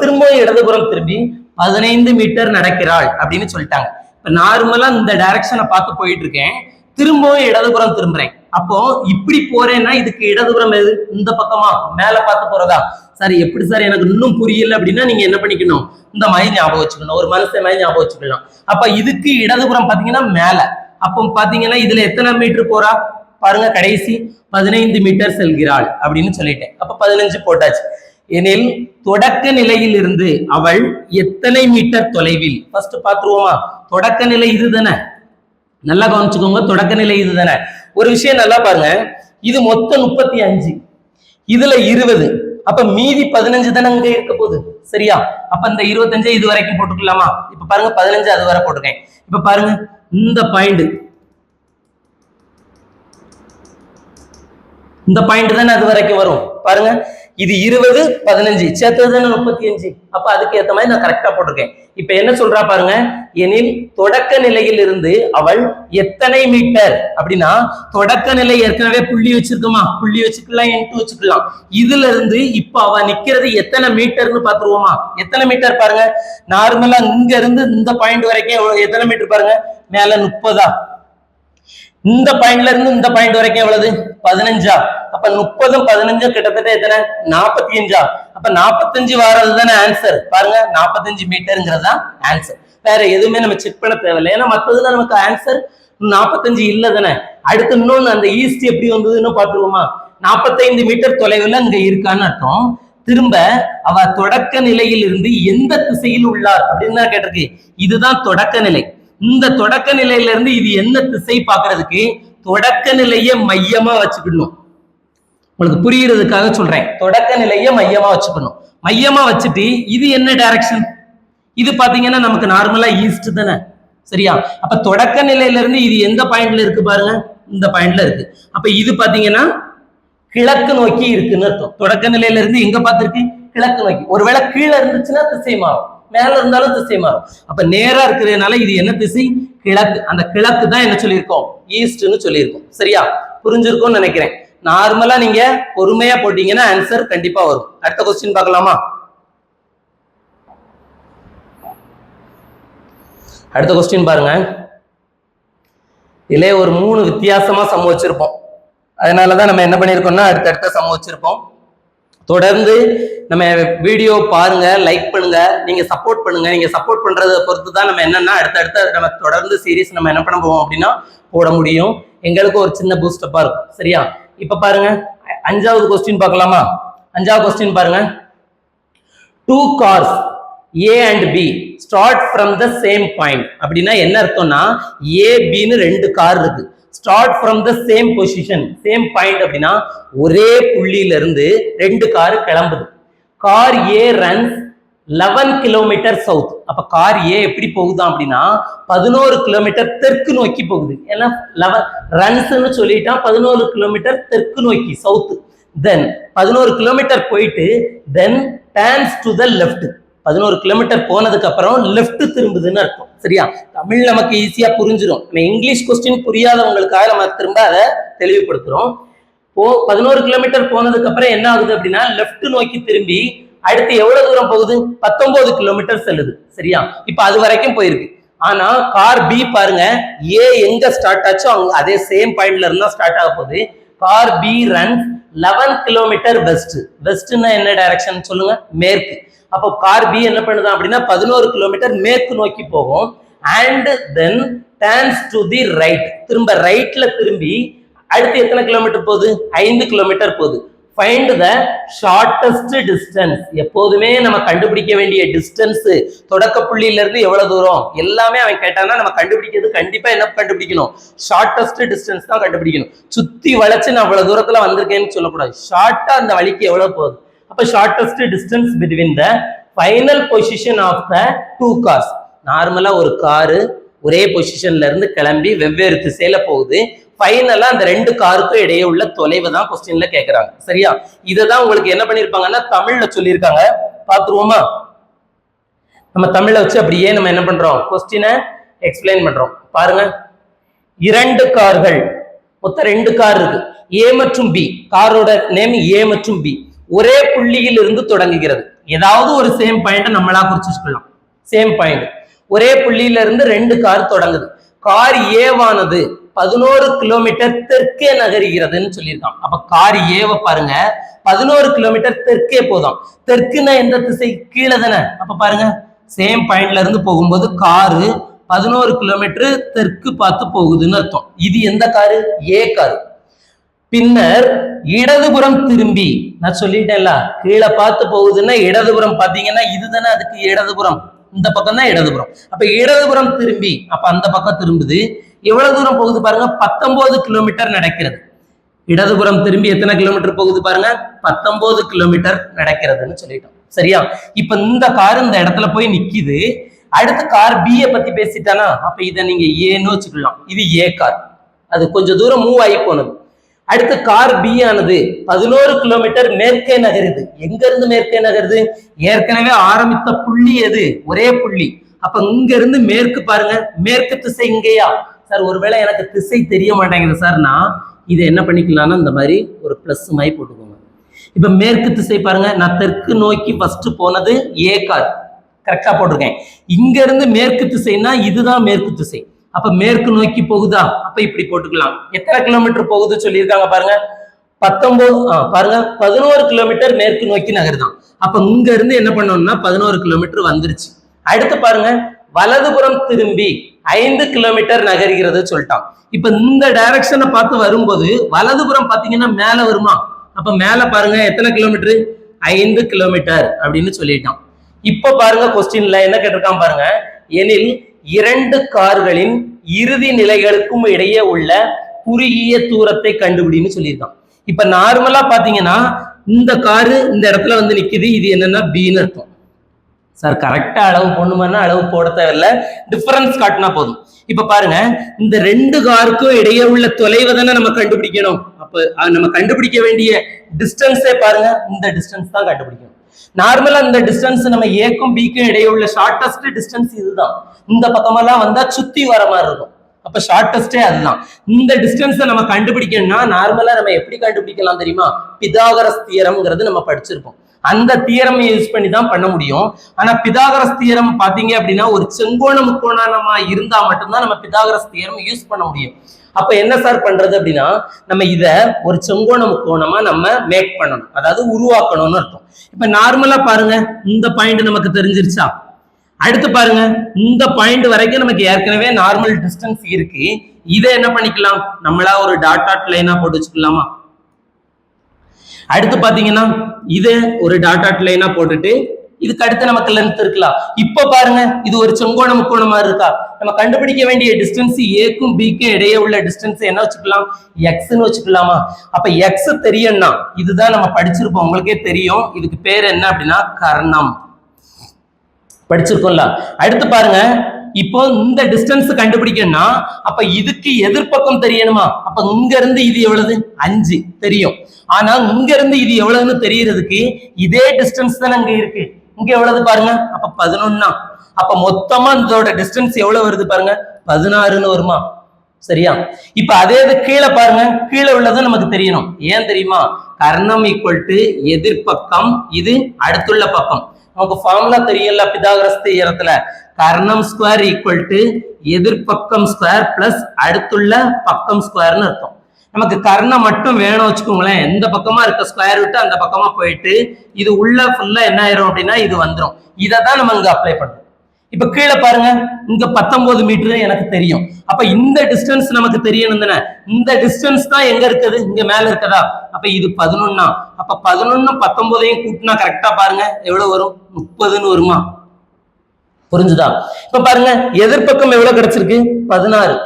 திரும்பவும் இடதுபுறம் திரும்பி 15 மீட்டர் நடக்கிறாள் அப்படின்னு சொல்லிட்டாங்க. இப்ப நார்மலா இந்த டைரக்ஷனை பார்த்து போயிட்டு இருக்கேன், திரும்பவும் இடதுபுறம் திரும்புறேன். அப்போ இப்படி போறேன்னா இதுக்கு இடதுபுறம் எது? இந்த பக்கமா, மேல பார்த்து போறதா? சார் எப்படி சார் எனக்கு இன்னும் புரியல அப்படின்னா நீங்க என்ன பண்ணிக்கணும்? இந்த மாதிரி ஞாபகம் வச்சுக்கணும், ஒரு மனுஷன் மாதிரி ஞாபகம் வச்சுக்கலாம். அப்ப இதுக்கு இடதுபுறம் பாத்தீங்கன்னா மேல. அப்போ பாத்தீங்கன்னா இதுல எத்தனை மீட்டர் போறா பாருங்க, கடைசி 15 மீட்டர் செல்கிறாள் அப்படின்னு சொல்லிட்டேன். அப்ப 15 போட்டாச்சு. எனில் தொடக்க நிலையில் இருந்து அவள் எத்தனை மீட்டர் தொலைவில்? ஃபர்ஸ்ட் பாத்துருவோமா? தொடக்க நிலை இது தானே, நல்லா கவனிச்சுக்கோங்க. தொடக்க நிலை இது தானே. ஒரு விஷயம் நல்லா பாருங்க, இது மொத்தம் 35, இதுல 20, அப்ப மீதி 15 தானே அங்க இருக்க போகுது. சரியா? அப்ப இந்த 25 இது வரைக்கும் போட்டுக்கலாமா? இப்ப பாருங்க 15 அது வரை போட்டிருக்கேன். இப்ப பாருங்க இந்த பாயிண்ட் தானே அது வரைக்கும் வரும். பாருங்க இது 20 15 சேர்த்ததுதானே 35. அப்ப அதுக்கு ஏத்த மாதிரி நான் கரெக்டா போட்டிருக்கேன். இப்ப என்ன சொல்றா பாருங்க, எனில் தொடக்க நிலையில் இருந்து அவள் எத்தனை மீட்டர் அப்படின்னா, தொடக்க நிலை ஏற்கனவே புள்ளி வச்சிருக்கோமா, புள்ளி வச்சுக்கலாம், இன்ட்டு வச்சுக்கலாம். இதுல இருந்து இப்ப அவ நிக்கிறது எத்தனை மீட்டர்னு பாத்துருவோமா. எத்தனை மீட்டர் பாருங்க, நார்மலா இங்க இருந்து இந்த பாயிண்ட் வரைக்கும் எத்தனை மீட்டர் பாருங்க, மேல 30. இந்த பாயிண்ட்ல இருந்து இந்த பாயிண்ட் வரைக்கும் எவ்வளவு, 15. அப்ப 30 15 கிட்டத்தட்ட எத்தனை, 45. அப்ப 45 வாரது தானே ஆன்சர். பாருங்க 45 மீட்டருங்கிறது தான் ஆன்சர். வேற எதுவுமே நம்ம செக் பண்ண தேவையில்லை, ஏன்னா மத்ததுல நமக்கு ஆன்சர் 45 இல்ல தானே. அடுத்து இன்னொன்னு, அந்த ஈஸ்ட் எப்படி வந்ததுன்னு பாத்துருவோமா. 45 மீட்டர் தொலைவுல இங்க இருக்கான்னு அர்த்தம். திரும்ப அவ தொடக்க நிலையில் இருந்து எந்த திசையில் உள்ளார் அப்படின்னு தான் கேட்டிருக்கு. இதுதான் தொடக்க நிலை. இந்த தொடக்க நிலையில இருந்து இது என்ன திசை பாக்குறதுக்கு தொடக்க நிலையை மையமா வச்சுக்கணும். உங்களுக்கு புரியுறதுக்காக சொல்றேன், தொடக்க நிலையை மையமா வச்சுக்கணும். மையமா வச்சுட்டு இது என்ன டைரக்ஷன், இது பாத்தீங்கன்னா நமக்கு நார்மலா ஈஸ்ட் தானே, சரியா. அப்ப தொடக்க நிலையில இருந்து இது எந்த பாயிண்ட்ல இருக்கு பாருங்க, இந்த பாயிண்ட்ல இருக்கு. அப்ப இது பாத்தீங்கன்னா கிழக்கு நோக்கி இருக்குன்னு அர்த்தம். தொடக்க நிலையில இருந்து எங்க பார்த்திருக்கு, கிழக்கு நோக்கி. ஒருவேளை கீழே இருந்துச்சுன்னா திசை மாறும், மேல இருந்தாலும் திசை மாறும். அப்ப நேரா இருக்கிறதுனால இது என்ன திசை, கிழக்கு. அந்த கிழக்கு தான் என்ன சொல்லியிருக்கோம், ஈஸ்ட்னு சொல்லியிருக்கோம். சரியா, புரிஞ்சிருக்கும்னு நினைக்கிறேன். நார்மலா நீங்க பொறுமையா போட்டீங்கன்னா ஆன்சர் கண்டிப்பா வரும். அடுத்த கொஸ்டின் பார்க்கலாமா. அடுத்த கொஸ்டின் பாருங்க. இதுல ஒரு 3 வித்தியாசமா சம் வச்சிருப்போம். அதனாலதான் நம்ம என்ன பண்ணிருக்கோம்னா அடுத்தடுத்த சம் வச்சிருப்போம். தொடர்ந்து நம்ம வீடியோ பாருங்க, லைக் பண்ணுங்க, நீங்க சப்போர்ட் பண்ணுங்க. நீங்க சப்போர்ட் பண்றதை பொறுத்து தான் நம்ம என்னன்னா அடுத்தடுத்த நம்ம தொடர்ந்து சீரீஸ் நம்ம என்ன பண்ண போவோம் அப்படின்னா போட முடியும். எங்களுக்கு ஒரு சின்ன பூஸ்டப்பா இருக்கும். சரியா, இப்ப பாருங்க 5வது கொஸ்டின் பார்க்கலாமா. 5வது கொஸ்டின் பாருங்க. 2 cars A and B start from the same point. அப்படின்னா என்ன அர்த்தம்னா, A Bன்னு 2 கார் இருக்கு. Start from the same position, same point அப்படின்னா ஒரே புள்ளியில இருந்து 2 கார் கிளம்புது. கார் ஏ ரன்ஸ் 11 கிலோமீட்டர் சவுத். அப்ப கார் ஏ எப்படி போகுதான் அப்படின்னா 11 கிலோமீட்டர் தெற்கு நோக்கி போகுது. ஏன்னா 11 ரன்ஸ்ன்னு சொல்லிட்டா 11 கிலோமீட்டர் தெற்கு நோக்கி சவுத். தென் 11 கிலோமீட்டர் போயிட்டு then turns to the left. 11 kilometre போனதுக்கு அப்புறம் லெஃப்ட் திரும்புதுன்னு அர்த்தம். சரியா, தமிழ் நமக்கு ஈஸியா புரிஞ்சிடும். நம்ம இங்கிலீஷ் கொஸ்டின் புரியாதவங்களுக்காக நம்ம திரும்ப அதை தெளிவுபடுத்துறோம். 11 கிலோமீட்டர் போனதுக்கு அப்புறம் என்ன ஆகுது அப்படின்னா லெஃப்ட் நோக்கி திரும்பி அடுத்து எவ்வளவு தூரம் போகுது, 19 கிலோமீட்டர் செல்லுது. சரியா, இப்ப அது வரைக்கும் போயிருக்கு. ஆனா கார் பி பாருங்க, ஏ எங்க ஸ்டார்ட் ஆச்சோ அங்க அதே சேம் பாயிண்ட்ல இருந்தா ஸ்டார்ட் ஆக போகுது. Car B runs 11 kilometre west. வெஸ்ட்னா என்ன டைரக்ஷன் சொல்லுங்க, மேற்கு. அப்போ கார் பி என்ன பண்ணுதான் அப்படின்னா 11 கிலோமீட்டர் மேற்கு நோக்கி போகும். And then turns to the right. திரும்ப ரைட்ல திரும்பி அடுத்து எத்தனை கிலோமீட்டர் போகுது, 5 கிலோமீட்டர் போகுது. Find the shortest distance. எப்போதுமே நம்ம கண்டுபிடிக்க வேண்டிய டிஸ்டன்ஸ் தொடக்க புள்ளியில இருந்து எவ்வளவு தூரம் எல்லாமே அவன் கேட்டானா நம்ம கண்டுபிடிக்கிறது கண்டிப்பா என்ன கண்டுபிடிக்கணும், ஷார்டஸ்ட் டிஸ்டன்ஸ் தான் கண்டுபிடிக்கணும். சுத்தி வளைச்சு நான் அவ்வளவு தூரத்துல வந்திருக்கேன்னு சொல்லக்கூடாது. ஷார்ட்டா அந்த வழிக்கு எவ்வளவு போகுது. அப்ப shortest distance between the final position of the 2 cars. நார்மலா ஒரு காரு ஒரே பொசிஷன்ல இருந்து கிளம்பி வெவ்வேறு திசையில போகுது. ஃபைனலா அந்த 2 காருக்கும் இடையே உள்ள தொலைவை தான் கொஸ்டின்ல கேட்கறாங்க. சரியா, இததான் உங்களுக்கு என்ன பண்ணிருப்பாங்கன்னா தமிழ்ல சொல்லியிருக்காங்க. பாத்துருவோமா. நம்ம தமிழ்ல வச்சு அப்படியே நம்ம என்ன பண்றோம், கொஸ்டினை எக்ஸ்பிளைன் பண்றோம். பாருங்க, 2 கார்கள், மொத்தம் 2 கார் இருக்கு. ஏ மற்றும் பி, காரோட நேம் ஏ மற்றும் பி, ஒரே புள்ளியில் இருந்து தொடங்குகிறது. ஏதாவது ஒரு சேம் பாயிண்ட் நம்மளா குறிச்சு வச்சுக்கலாம். சேம் பாயிண்ட் ஒரே புள்ளியில இருந்து 2 கார் தொடங்குது. கார் ஏவானது 11 கிலோமீட்டர் தெற்கே நகருகிறதுன்னு சொல்லியிருக்கான். அப்ப கார் ஏவை பாருங்க 11 கிலோமீட்டர் தெற்கே போதும். தெற்குன்னா எந்த திசை, கீழே தானே. அப்ப பாருங்க சேம் பாயிண்ட்ல இருந்து போகும்போது காரு 11 கிலோமீட்டர் தெற்கு பார்த்து போகுதுன்னு அர்த்தம். இது எந்த காரு, ஏ காரு. பின்னர் இடதுபுறம் திரும்பி, நான் சொல்லிட்டேன்ல கீழே பார்த்து போகுதுன்னா இடதுபுறம் பாத்தீங்கன்னா இதுதானே அதுக்கு இடதுபுறம், இந்த பக்கம் தான் இடதுபுறம். அப்ப இடதுபுறம் திரும்பி அப்ப அந்த பக்கம் திரும்புது. எவ்வளவு தூரம் போகுது பாருங்க, 19 கிலோமீட்டர் நடக்கிறது. இடதுபுறம் திரும்பி எத்தனை கிலோமீட்டர் போகுது பாருங்க, 19 கிலோமீட்டர் நடக்கிறதுன்னு சொல்லிட்டோம். சரியா, இப்ப இந்த கார் இந்த இடத்துல போய் நிக்குது. அடுத்து கார் பியை பத்தி பேசிட்டானா அப்ப இதை நீங்க ஏன்னு வச்சுக்கலாம். இது ஏ கார், அது கொஞ்சம் தூரம் மூவ் ஆகி போனது. அடுத்து கார் பி ஆனது 11 கிலோமீட்டர் மேற்கே நகருது. எங்க இருந்து மேற்கே நகருது? ஏற்கனவே ஆரம்பித்த புள்ளி எது? ஒரே புள்ளி. அப்ப இங்க இருந்து மேற்கு பாருங்க, மேற்கு திசை இங்கேயா சார்? ஒருவேளை எனக்கு திசை தெரிய மாட்டேங்குது சார்னா இதை என்ன பண்ணிக்கலாம்னா இந்த மாதிரி ஒரு பிளஸ் மாதிரி போட்டுக்கோங்க. இப்ப மேற்கு திசை பாருங்க, நான் தெற்கு நோக்கி ஃபர்ஸ்ட் போனது ஏ கார், கரெக்டா போட்டிருக்கேன். இங்க இருந்து மேற்கு திசைனா இதுதான் மேற்கு திசை. அப்ப மேற்கு நோக்கி போகுதா? அப்ப இப்படி போட்டுக்கலாம். எத்தனை கிலோமீட்டர் போகுது சொல்லியிருக்காங்க பாருங்க, 19 பாருங்க 11 கிலோமீட்டர் மேற்கு நோக்கி நகருதான். அப்ப இங்க இருந்து என்ன பண்ணணும்னா 11 கிலோமீட்டர் வந்துருச்சு. அடுத்து பாருங்க, வலதுபுறம் திரும்பி 5 கிலோமீட்டர் நகர்கிறது சொல்லிட்டான். இப்ப இந்த டைரக்ஷனை பார்த்து வரும்போது வலதுபுறம் பாத்தீங்கன்னா மேல வருமா? அப்ப மேல பாருங்க எத்தனை கிலோமீட்டர்? 5 கிலோமீட்டர் அப்படின்னு சொல்லிட்டான். இப்ப பாருங்க கொஸ்டின்ல என்ன கேட்டிருக்கான் பாருங்க, எனில் 2 கார்களின் இறுதி நிலைகளுக்கும் இடையே உள்ள குறுகிய தூரத்தை கண்டுபிடின்னு சொல்லியிருக்கான். இப்ப நார்மலா பாத்தீங்கன்னா இந்த காரு இந்த இடத்துல வந்து நிக்குது, இது என்னன்னா பின்னு அர்த்தம். சார் கரெக்டா அளவு போடணுமானா அளவு போட தேவையில்ல, டிஃபரன்ஸ் காட்டினா போதும். இப்ப பாருங்க, இந்த 2 காருக்கும் இடையே உள்ள தொலைவை தானே நம்ம கண்டுபிடிக்கணும். அப்ப நம்ம கண்டுபிடிக்க வேண்டிய டிஸ்டன்ஸே பாருங்க, இந்த டிஸ்டன்ஸ் தான் கண்டுபிடிக்கணும். நார்மலா இந்த டிஸ்டன்ஸ் நம்ம ஏக்கும் பிக்கும் இடையே உள்ள ஷார்டஸ்ட் டிஸ்டன்ஸ் இதுதான். இந்த பக்கமெல்லாம் வந்தா சுத்தி வர மாதிரி இருக்கும். அப்ப ஷார்டஸ்டே அதுதான். இந்த டிஸ்டன்ஸை நம்ம கண்டுபிடிக்கணும்னா நார்மலா நம்ம எப்படி கண்டுபிடிக்கலாம் தெரியுமா? பிதாகரஸ் தியரம்ங்கிறது நம்ம படிச்சிருப்போம். அந்த தியரம் யூஸ் பண்ணி தான் பண்ண முடியும். ஆனா பிதாகரஸ் தியரம் பாத்தீங்க அப்படின்னா ஒரு செங்கோண முக்கோணமா இருந்தா மட்டும்தான் நம்ம பிதாகரஸ் தியரம் யூஸ் பண்ண முடியும். அப்ப என்ன சார் பண்றது அப்படின்னா, நம்ம இத ஒரு செங்கோண முக்கோணமா நம்ம மேக் பண்ணணும், அதாவது உருவாக்கணும்னு அர்த்தம். இப்ப நார்மலா பாருங்க, இந்த பாயிண்ட் நமக்கு தெரிஞ்சிருச்சா? அடுத்து பாருங்க, இந்த பாயிண்ட் வரைக்கும் நமக்கு ஏற்கனவே நார்மல் டிஸ்டன்ஸ் இருக்கு. இதை என்ன பண்ணிக்கலாம், நம்மளா ஒரு டாட் லைனா போட்டு வச்சுக்கலாமா? அடுத்து பாத்தீங்கன்னா இது ஒரு டாட் லைனா போட்டுட்டு இதுக்கு அடுத்து நமக்கு லென்த் இருக்கலாம். இப்ப பாருங்க, இது ஒரு செங்கோண முக்கோண மாதிரி இருக்கா? நம்ம கண்டுபிடிக்க வேண்டிய டிஸ்டன்ஸ் ஏக்கும் பிக்கும் இடையே உள்ள டிஸ்டன்ஸ் என்ன வச்சுக்கலாம்? எக்ஸ்ன்னு வச்சுக்கலாமா? அப்ப எக்ஸ் தெரியும்னா இதுதான் நம்ம படிச்சிருப்போம், உங்களுக்கே தெரியும். இதுக்கு பேர் என்ன அப்படின்னா கர்ணம், படிச்சிருக்கோம்ல. அடுத்து பாருங்க, இப்போ இந்த டிஸ்டன்ஸ் கண்டுபிடிக்கணும்னா அப்ப இதுக்கு எதிர்பக்கம் தெரியணுமா? அப்ப இங்க இருந்து இது எவ்வளவு? 5 தெரியும். ஆனா இங்க இருந்து இது எவ்வளவுன்னு தெரியறதுக்கு இதே டிஸ்டன்ஸ் தான் அங்க இருக்கு. இங்க எவ்வளவு பாருங்க, அப்ப 11. அப்ப மொத்தமா இதோட டிஸ்டன்ஸ் எவ்வளவு வருது பாருங்க, 16ன்னு வருமா? சரியா? இப்ப அதே இது கீழே பாருங்க, கீழே உள்ளது நமக்கு தெரியணும். ஏன் தெரியுமா? கர்ணம் ஈக்குவல் டு எதிர்பக்கம், இது அடுத்துள்ள பக்கம். நமக்கு ஃபார்முலா தெரியல பிதாகரஸ் தியரத்துல, கர்ணம் ஸ்கொயர் ஈக்குவல் டு எதிர்பக்கம் ஸ்கொயர் பிளஸ் அடுத்துள்ள பக்கம் ஸ்கொயர்னு அர்த்தம். நமக்கு கர்ணம் மட்டும் வேணும் வச்சுக்கோங்களேன், எந்த பக்கமா இருக்க ஸ்கொயர் விட்டு அந்த பக்கமா போயிட்டு இது உள்ள ஃபுல்லா என்ன ஆயிரும் அப்படின்னா இது வந்துடும். இதை தான் நம்ம இங்க அப்ளை பண்றோம். இப்ப கீழே பாருங்க, இங்க 19 மீட்டர் எனக்கு தெரியும். அப்ப இந்த டிஸ்டன்ஸ் நமக்கு தெரியணும் தானே? இந்த டிஸ்டன்ஸ் தான் எங்க இருக்குது? இங்க மேல இருக்கதா? அப்ப இது 11. அப்ப 11 19ஐயும் கூட்டினா கரெக்டா பாருங்க எவ்வளவு வரும்? 30ன்னு வருமா? புரிஞ்சுதா? இப்ப பாருங்க, எதிர்பக்கம் எவ்வளவு கிடைச்சிருக்கு? 16.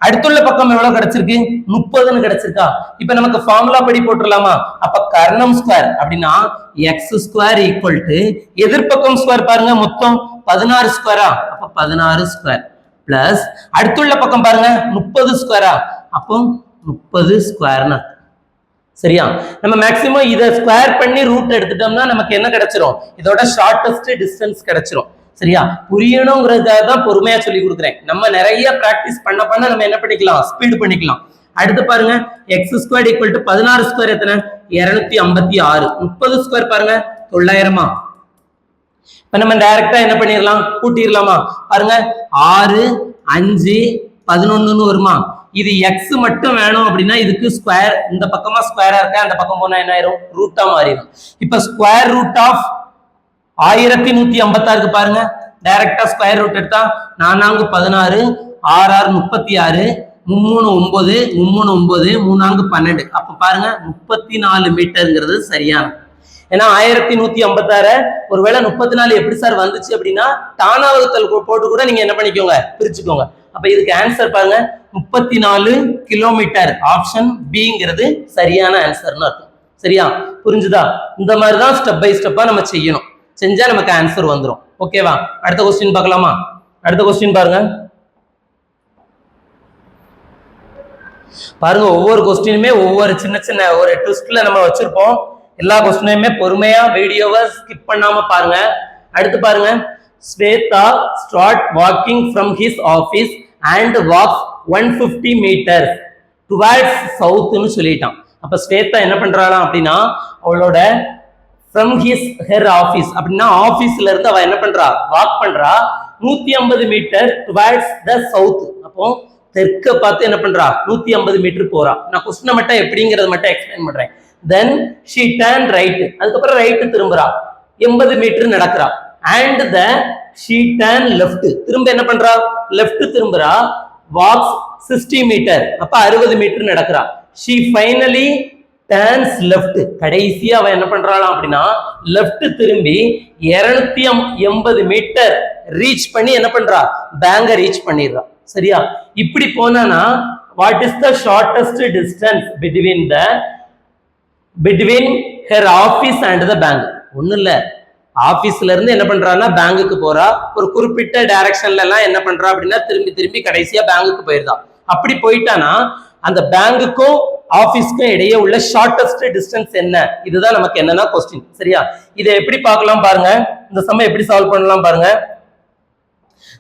அடுத்துள்ள பக்கம் எவ்வளவு கிடைச்சிருக்கு? 30ன்னு கிடைச்சிருக்கா? இப்ப நமக்கு ஃபார்முலா படி போட்டுடலாமா? அப்ப கர்ணம் ஸ்கொயர் அப்படின்னா எக்ஸ் ஸ்கொயர் ஈக்குவல் டு எதிர்பக்கம் ஸ்கொயர் பாருங்க, மொத்தம் 16 ஸ்கொயரா? அப்ப 16 ஸ்கொயர் பிளஸ் அடுத்துள்ள பக்கம் பாருங்க 30 ஸ்கொயரா? அப்போ 30 ஸ்கொயர்னு. சரியா? நம்ம மேக்சிமம் இதை ஸ்கொயர் பண்ணி ரூட் எடுத்துட்டோம்னா நமக்கு என்ன கிடைச்சிரும்? இதோட ஷார்டஸ்ட் டிஸ்டன்ஸ் கிடைச்சிரும். சரியா? புரியணுங்கிறதுக்காக தான் பொறுமையா சொல்லி கொடுக்குறேன். நம்ம நிறைய பிராக்டிஸ் பண்ண பண்ண நம்ம என்ன பண்ணிக்கலாம்? ஸ்பீடு பண்ணிக்கலாம். அடுத்து பாருங்க, X square equal to 16 square எத்தனை? 256. 30 ஸ்கொயர் பாருங்க 900. இப்ப நம்ம டைரக்டா என்ன பண்ணிடலாம்? கூட்டிடலாமா? பாருங்க 6 5 11ன்னு வருமா? இது எக்ஸ் மட்டும் வேணும் அப்படின்னா இதுக்கு ஸ்கொயர், இந்த பக்கமா ஸ்கொயரா இருக்க, அந்த பக்கம் போனா என்ன ஆயிரும்? ரூட்டா மாறிடும். இப்ப ஸ்கொயர் ரூட் ஆஃப் 1156 பாருங்க, டைரக்டா ஸ்கொயர் ரூட் எடுத்தா 4 16 6 36 3 9 3 9 3 12. அப்ப பாருங்க 34 மீட்டர்ங்கிறது சரியான. ஏன்னா 1156 ஒருவேளை 34 எப்படி சார் வந்துச்சு அப்படின்னா தானா வகுத்தல் போட்டு கூட நீங்க என்ன பண்ணிக்கோங்க? பிரிச்சுக்கோங்க. அப்ப இதுக்கு ஆன்சர் பாருங்க 34 கிலோமீட்டர். ஆப்ஷன் பிங்கிறது சரியான ஆன்சர்னு அர்த்தம். சரியா? புரிஞ்சுதா? இந்த மாதிரிதான் ஸ்டெப் பை ஸ்டெப்பா நம்ம செய்யணும். செஞ்சா நமக்கு ஆன்சர் வந்துடும். ஓகேவா? அடுத்த क्वेश्चन பார்க்கலாமா? அடுத்த क्वेश्चन பாருங்க. பாருங்க ஒவ்வொரு கொஸ்டினுமே ஒவ்வொரு சின்ன சின்ன ஒரு ட்விஸ்ட்ல நம்ம வச்சிருப்போம். எல்லா கொஸ்டினுமே பொறுமையா வீடியோவை ஸ்கிப் பண்ணாம பாருங்க. அடுத்து பாருங்க, Shweta start walking from his office and walks 150 metres towards சவுத்னு சொல்லிட்டான். அப்ப ஸ்வேதா என்ன பண்றாளாம் அப்படின்னா, அவளோட ஃப்ரம் ஹெர் ஆஃபீஸ் அப்படின்னா ஆபீஸ்ல இருந்து அவ என்ன பண்றா, வாக் பண்றா 150 மீட்டர் டுவர்ட்ஸ் த சவுத். அப்போ தெற்க பார்த்து என்ன பண்றா, 150 மீட்டர் போறா. நான் கொஸ்டினை மட்டும் எப்படிங்கறத மட்டும் எக்ஸ்பிளைன் பண்றேன். தென் ஷீ டர்ன் ரைட், அதுக்கப்புறம் ரைட் திரும்புறா, 80 மீட்டர் நடக்கிறா. And the she turn left, திரும்ப என்ன பண்றா, லெஃப்ட் திரும்புறா, வாக்ஸ் 60 மீட்டர், அப்ப 60 மீட்டர் நடக்கிறா. ஷீ ஃபைனலி டர்ன்ஸ் லெஃப்ட், கடைசியா அவன் என்ன பண்றாளாம் அப்படின்னா லெஃப்ட் திரும்பி 280 மீட்டர் ரீச் பண்ணி என்ன பண்றா, பேங்க ரீச் பண்ணிடுறா. சரியா? இப்படி போனா what is the shortest distance between her office and the bank? ஒண்ணு இல்ல, ஆபீஸ்ல இருந்து என்ன பண்றான்னா பேங்குக்கு போறா, ஒரு குறிப்பிட்ட டைரக்ஷன்ல எல்லாம் என்ன பண்றா அப்படின்னா திரும்பி திரும்பி கடைசியா பேங்குக்கு போயிருந்தா. அப்படி போயிட்டானா அந்த பேங்குக்கும் ஆபீஸ்க்கும் இடையே உள்ள ஷார்டஸ்ட் டிஸ்டன்ஸ் என்ன? இதுதான் நமக்கு என்னன்னா கொஸ்டின். சரியா? இதை எப்படி பார்க்கலாம் பாருங்க, இந்த சம் எப்படி சால்வ் பண்ணலாம் பாருங்க.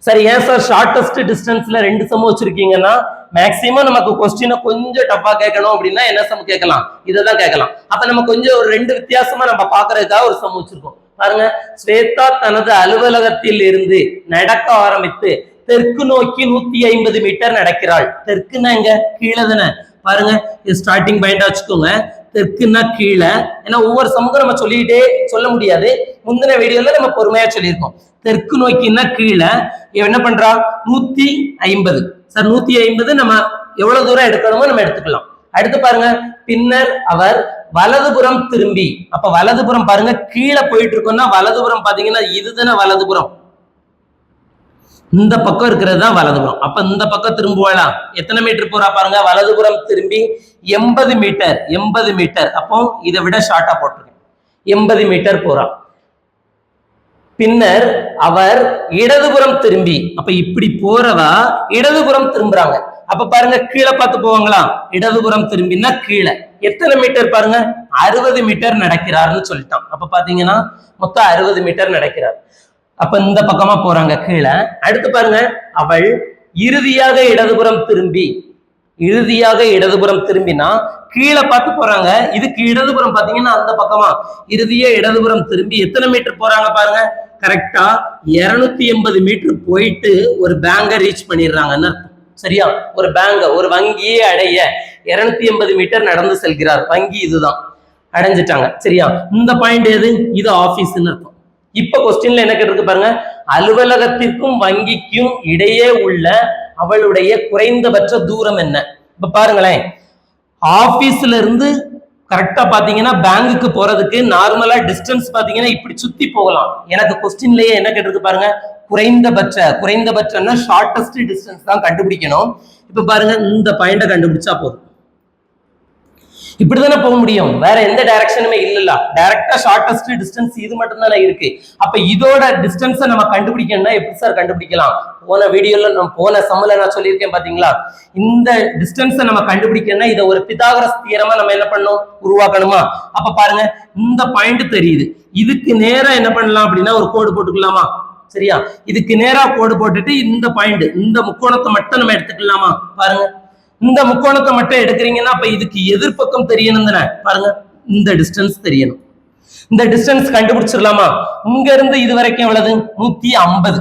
சரி, ஏன் சார் ஷார்டஸ்ட் டிஸ்டன்ஸ்ல 2 சம் வச்சிருக்கீங்கன்னா, மேக்சிமம் நமக்கு கொஸ்டினை கொஞ்சம் டஃபா கேட்கணும் அப்படின்னா என்ன சம் கேட்கலாம், இதைதான் கேட்கலாம். அப்ப நம்ம கொஞ்சம் ஒரு 2 வித்தியாசமா நம்ம பாக்குறதுக்காக ஒரு சம் வச்சிருக்கோம். பாருங்க, ஸ்வேதா தனது அலுவலகத்தில் இருந்து நடக்க ஆரம்பித்து தெற்கு நோக்கி 150 மீட்டர் நடக்கிறாள். தெற்குன்னா எங்க, கீழே தானே. பாருங்க, ஸ்டார்டிங் பாயிண்டா வச்சுக்கோங்க. தெற்குன்னா கீழே, ஏன்னா ஒவ்வொரு சமூகம் நம்ம சொல்லிட்டே சொல்ல முடியாது. முந்தின வீடியோல நம்ம பொறுமையா சொல்லியிருக்கோம். தெற்கு நோக்கின்னா கீழே என்ன பண்றா, 150. சார் 150 நம்ம எவ்வளவு தூரம் எடுக்கணுமோ நம்ம எடுத்துக்கலாம். அடுத்து பாருங்க, பின்னர் அவர் வலதுபுறம் திரும்பி, அப்ப வலதுபுறம் பாருங்க கீழே போயிட்டு இருக்கோம்னா வலதுபுறம் பாத்தீங்கன்னா இதுதானே வலதுபுறம், இந்த பக்கம் இருக்கிறது தான் வலதுபுறம். அப்ப இந்த பக்கம் திரும்புவாளா, எத்தனை மீட்டர் போறா பாருங்க, வலதுபுறம் திரும்பி 80 மீட்டர். 80 மீட்டர், அப்போ இதை விட ஷார்ட்டா போட்டிருக்கேன், 80 மீட்டர் போறா. பின்னர் அவர் இடதுபுறம் திரும்பி, அப்ப இப்படி போறவா இடதுபுறம் திரும்புறாங்க. அப்ப பாருங்க கீழே பார்த்து போவாங்களா, இடதுபுறம் திரும்பினா கீழே எத்தனை மீட்டர் பாருங்க, 60 மீட்டர் நடக்கிறார்னு சொல்லிட்டான். அப்ப பாத்தீங்கன்னா மொத்தம் 60 மீட்டர் நடக்கிறார். அப்ப இந்த பக்கமா போறாங்க கீழே. அடுத்து பாருங்க, அவள் இறுதியாக இடதுபுறம் திரும்பி, இறுதியாக இடதுபுறம் திரும்பினா கீழே பார்த்து போறாங்க, இதுக்கு இடதுபுறம் பாத்தீங்கன்னா அந்த பக்கமா இறுதியா இடதுபுறம் திரும்பி எத்தனை மீட்டர் போறாங்க பாருங்க, கரெக்டா 280 மீட்டர் போயிட்டு ஒரு பேங்க ரீச் பண்ணிடுறாங்கன்னு. சரியா? ஒரு பேங்க, ஒரு வங்கியே அடைய 280 மீட்டர் நடந்து செல்கிறார். வங்கி இதுதான், அடைஞ்சிட்டாங்க. சரியா? இந்த பாயிண்ட் எது, இது ஆபீஸ்ன்னு இருக்கும். இப்ப கொஸ்டின்ல என்ன கேட்டிருக்கு பாருங்க, அலுவலகத்திற்கும் வங்கிக்கும் இடையே உள்ள அவளுடைய குறைந்தபட்ச தூரம் என்ன? இப்ப பாருங்களேன், ஆபீஸ்ல இருந்து கரெக்டா பாத்தீங்கன்னா பேங்குக்கு போறதுக்கு நார்மலா டிஸ்டன்ஸ் பாத்தீங்கன்னா இப்படி சுத்தி போகலாம். எனக்கு கொஸ்டின்லயே என்ன கேட்டிருக்கு பாருங்க, குறைந்தபட்சம்னா ஷார்டஸ்ட் டிஸ்டன்ஸ் தான் கண்டுபிடிக்கணும். இப்ப பாருங்க, இந்த பாயிண்ட கண்டுபிடிச்சா போதும். இப்படிதானே போக முடியும், வேற எந்த டைரக்ஷனுமே இல்லல்ல. டைரக்டா ஷார்டஸ்ட் டிஸ்டன்ஸ் இது மட்டும் தானே இருக்கு. அப்ப இதோட டிஸ்டன்ஸை நம்ம கண்டுபிடிக்கணும்னா எப்படி சார் கண்டுபிடிக்கலாம்? போன வீடியோல நம்ம போன சம்ல நான் சொல்லியிருக்கேன் பாத்தீங்களா, இந்த டிஸ்டன்ஸை நம்ம கண்டுபிடிக்கணும்னா இதை ஒரு பிதாகரஸ் தியரமா நம்ம என்ன பண்ணணும், உருவாக்கணுமா? அப்ப பாருங்க, இந்த பாயிண்ட் தெரியுது, இதுக்கு நேரா என்ன பண்ணலாம் அப்படின்னா ஒரு கோடு போட்டுக்கலாமா? சரியா? இதுக்கு நேரா கோடு போட்டுட்டு இந்த பாயிண்ட், இந்த முக்கோணத்தை மட்டும் நம்ம எடுத்துக்கலாமா? பாருங்க, இந்த முக்கோணத்தை மட்டும் எடுக்கிறீங்கன்னா அப்ப இதுக்கு எதிர்பக்கம் தெரியணும் தானே. பாருங்க, இந்த டிஸ்டன்ஸ் தெரியணும். இந்த டிஸ்டன்ஸ் கண்டுபிடிச்சிடலாமா? இங்க இருந்து இது வரைக்கும் எவ்வளவு, 150.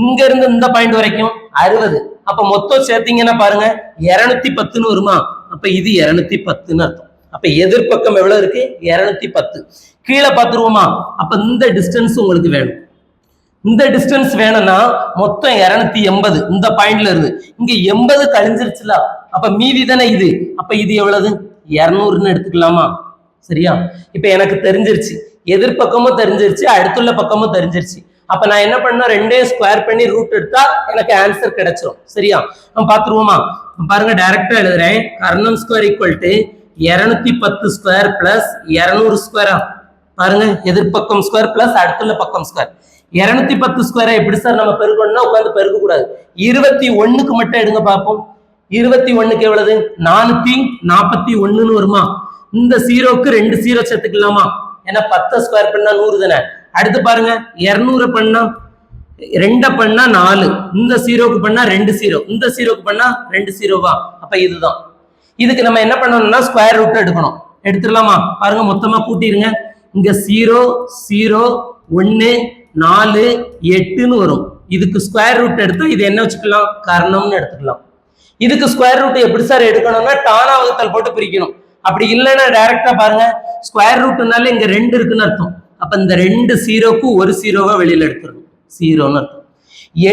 இங்க இருந்து இந்த பாயிண்ட் வரைக்கும் 60. அப்ப மொத்தம் சேர்த்தீங்கன்னா பாருங்க 210 வருமா? அப்ப இது 210 அர்த்தம். அப்ப எதிர்பக்கம் எவ்வளவு இருக்கு, 210. கீழே பார்த்துருவோமா? அப்ப இந்த டிஸ்டன்ஸ் உங்களுக்கு வேணும். இந்த டிஸ்டன்ஸ் வேணும்னா மொத்தம் 280 இந்த பாயிண்ட்ல இருந்து. இங்க 80 கழிஞ்சிருச்சுல, அப்ப மீதி தானே இது. அப்ப இது எவ்வளவு, 200ன்னு எடுத்துக்கலாமா? சரியா? இப்ப எனக்கு தெரிஞ்சிருச்சு, எதிர்பக்கமும் தெரிஞ்சிருச்சு, அடுத்துள்ள பக்கமும் தெரிஞ்சிருச்சு. அப்ப நான் என்ன பண்ண, ரெண்டையும் ஸ்கொயர் பண்ணி ரூட் எடுத்தா எனக்கு ஆன்சர் கிடைச்சிடும். சரியா? நம்ம பாத்துருவோமா? பாருங்க, டைரக்டா எழுதுறேன். கர்ணம் square equal to 210 square plus 200 ஸ்கொயரா. பாருங்க, எதிர்பக்கம் ஸ்கொயர் பிளஸ் அடுத்துள்ள பக்கம் ஸ்கொயர். 210 ஸ்கொயரை எப்படி சார் நம்ம பெருக்கணும்னா உட்காந்து பெருக்க கூடாது, 21க்கு மட்டும் எடுங்க பார்ப்போம். 21க்கு எவ்வளவு 441 வருமா? இந்த 0க்கு 2 0 சேர்த்துக்கலாமா? ஏன்னா 10 ஸ்கொயர் பண்ணா 100 தானே. அடுத்து பாருங்க 200 பண்ணா 2 பண்ணா 4, இந்த 0க்கு பண்ணா 2 0, இந்த 0க்கு பண்ணா 2 0வா? அப்ப இதுதான். இதுக்கு நம்ம என்ன பண்ணணும்னா ஸ்கொயர் ரூட் எடுக்கணும். எடுத்துடலாமா? பாருங்க மொத்தமா கூட்டிருங்க. இங்க 0 0 1 4 8ன்னு வரும். இதுக்கு ஸ்கொயர் ரூட் எடுத்து இது என்ன வச்சுக்கலாம்? கர்ணம்னு எடுத்துக்கலாம். இதுக்கு ஸ்கொயர் ரூட் எப்படி சார் எடுக்கணும்னா டானா வகுத்தல் போட்டு பிரிக்கணும். அப்படி இல்லைன்னா டைரக்டா பாருங்க ஸ்கொயர் ரூட்னால இங்க 2 இருக்குன்னு அர்த்தம். அப்ப இந்த 2 0க்கு ஒரு 0வா வெளியில எடுத்துருணும். 0ன்னு அர்த்தம்.